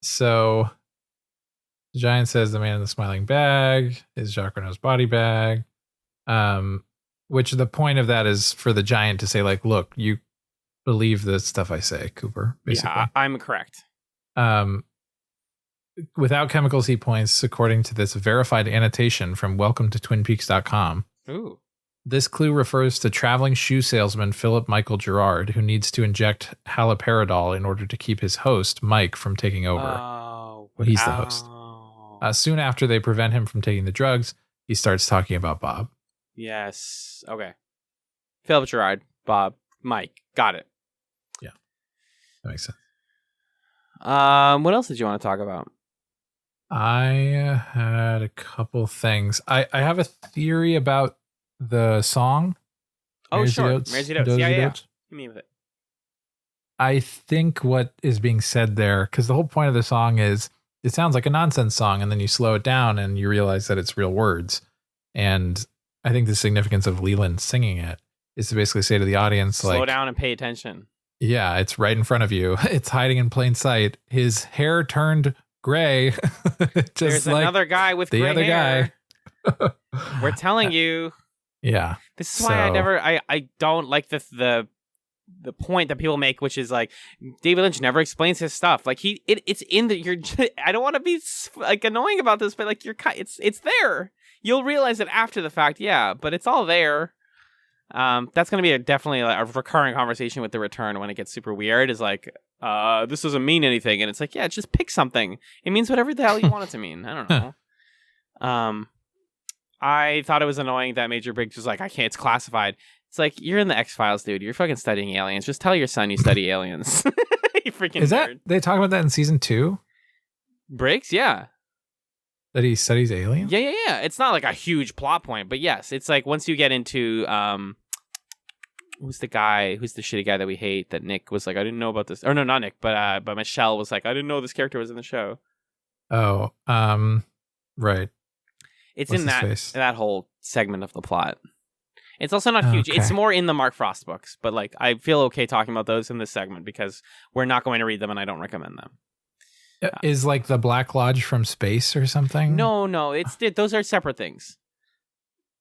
So the giant says the man in the smiling bag is Jacques Renault's body bag. Which the point of that is for the giant to say, like, look, you believe the stuff I say, Cooper, basically. Yeah, I'm correct. Without chemicals, he points, according to this verified annotation from welcometotwinpeaks.com. Ooh. This clue refers to traveling shoe salesman Philip Michael Gerard, who needs to inject haloperidol in order to keep his host, Mike, from taking over. Oh. He's the host. Soon after they prevent him from taking the drugs, he starts talking about Bob. Yes. Okay. Philip Gerard, Bob, Mike. Got it. Yeah. That makes sense. What else did you want to talk about? I had a couple things. I have a theory about the song. Oh, sure. Mares and Oats. Yeah. Hit me with it. I think what is being said there, because the whole point of the song is it sounds like a nonsense song, and then you slow it down and you realize that it's real words. And I think the significance of Leland singing it is to basically say to the audience, slow down and pay attention. Yeah, it's right in front of you. It's hiding in plain sight. His hair turned gray. There's like another guy with the gray other hair. Guy. We're telling you. Yeah. This is why I don't like the point that people make, which is like David Lynch never explains his stuff. Like it's in the I don't want to be like annoying about this, but like it's there. You'll realize it after the fact, yeah, but it's all there. That's going to be definitely a recurring conversation with The Return when it gets super weird. Is like, this doesn't mean anything, and it's like, yeah, just pick something. It means whatever the hell you want it to mean. I don't know. I thought it was annoying that Major Briggs was like, it's classified. It's like, you're in the X-Files, dude. You're fucking studying aliens. Just tell your son you study aliens. You freaking is nerd. That they talk about that in season 2? Briggs, yeah. That he studies aliens? Yeah. It's not like a huge plot point, but yes, it's like once you get into who's the shitty guy that we hate that Nick was like, I didn't know about this. Or no, not Nick, but Michelle was like, I didn't know this character was in the show. Oh, right. It's in that whole segment of the plot. It's also not huge. It's more in the Mark Frost books, but like I feel okay talking about those in this segment because we're not going to read them and I don't recommend them. Is like the Black Lodge from space or something? No, those are separate things.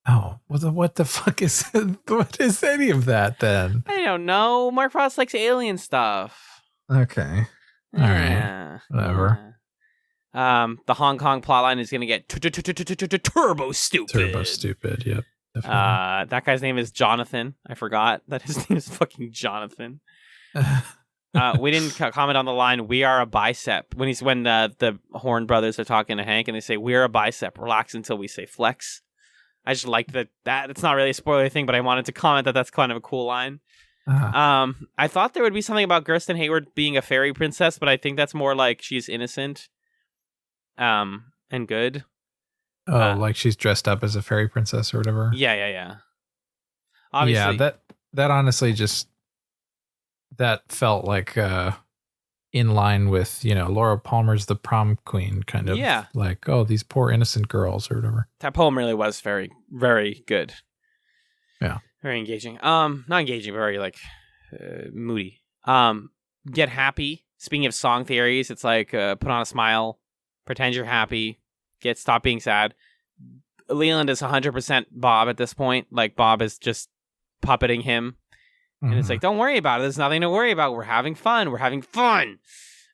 Oh, well, what the fuck is what is any of that then? I don't know. Mark Frost likes alien stuff. Okay. All right. Whatever. The Hong Kong plotline is going to get turbo stupid. Turbo stupid, yep. Definitely. That guy's name is Jonathan. I forgot that his name is fucking Jonathan. We didn't comment on the line, we are a bicep. When the Horn brothers are talking to Hank and they say, we're a bicep. Relax until we say flex. I just liked that. It's not really a spoiler thing, but I wanted to comment that that's kind of a cool line. I thought there would be something about Kirsten Hayward being a fairy princess, but I think that's more like she's innocent and good. Oh, like she's dressed up as a fairy princess or whatever? Yeah. Obviously. Yeah, that honestly that felt like in line with, Laura Palmer's The Prom Queen kind of. Yeah. Like, oh, these poor innocent girls or whatever. That poem really was very, very good. Yeah. Very engaging. Not engaging, very like moody. Get happy. Speaking of song theories, it's like put on a smile, pretend you're happy, stop being sad. Leland is 100% Bob at this point. Like Bob is just puppeting him. And it's like, don't worry about it. There's nothing to worry about. We're having fun.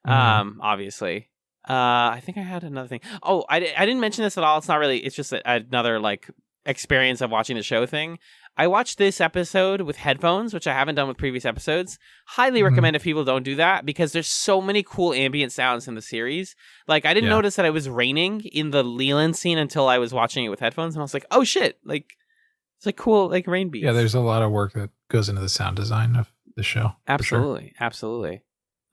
Obviously. I think I had another thing. Oh, I didn't mention this at all. It's not really, it's just another like experience of watching the show thing. I watched this episode with headphones, which I haven't done with previous episodes. Highly recommend if people don't do that because there's so many cool ambient sounds in the series. Like I didn't notice that it was raining in the Leland scene until I was watching it with headphones. And I was like, oh shit. Like it's like cool, like rain beats. Yeah, there's a lot of work that goes into the sound design of the show. Absolutely. Sure. Absolutely.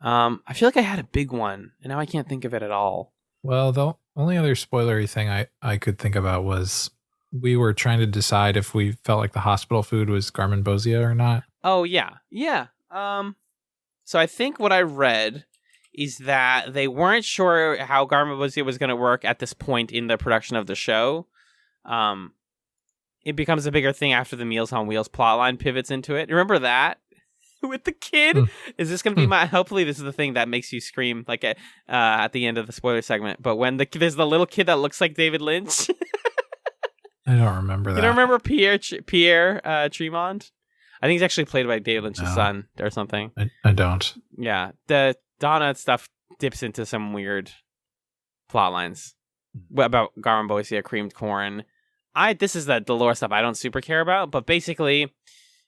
I feel like I had a big one and now I can't think of it at all. Well, the only other spoilery thing I could think about was we were trying to decide if we felt like the hospital food was Garmin Bozia or not. Oh, yeah. Yeah. So I think what I read is that they weren't sure how Garmin Bozia was going to work at this point in the production of the show. It becomes a bigger thing after the Meals on Wheels plotline pivots into it. Remember that? With the kid? Is this going to be hopefully this is the thing that makes you scream like at the end of the spoiler segment. But when there's the little kid that looks like David Lynch. I don't remember that. You don't remember Pierre Tremont? I think he's actually played by David Lynch's son or something. I don't. Yeah, the Donna stuff dips into some weird plot lines about garum bosia, creamed corn. This is the lore stuff I don't super care about, but basically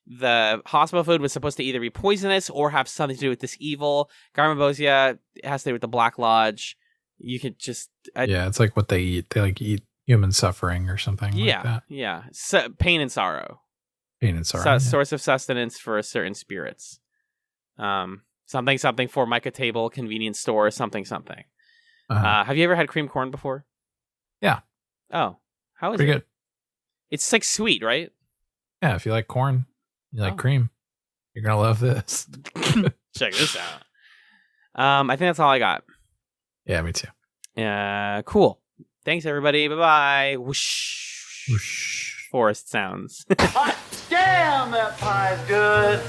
the hospital food was supposed to either be poisonous or have something to do with this evil. Garum bosia has to do with the Black Lodge. You could just... it's like what they eat. They like eat human suffering or something like that. Yeah. Pain and sorrow. Pain and sorrow. Source of sustenance for certain spirits. Something for Micah Table, convenience store, something. Have you ever had cream corn before? Yeah. Oh, how is Pretty it? good. It's like sweet, right? Yeah, if you like corn, you like cream, you're going to love this. Check this out. I think that's all I got. Yeah, me too. Cool. Thanks, everybody. Bye-bye. Whoosh. Whoosh. Forest sounds. Hot damn, that pie's good.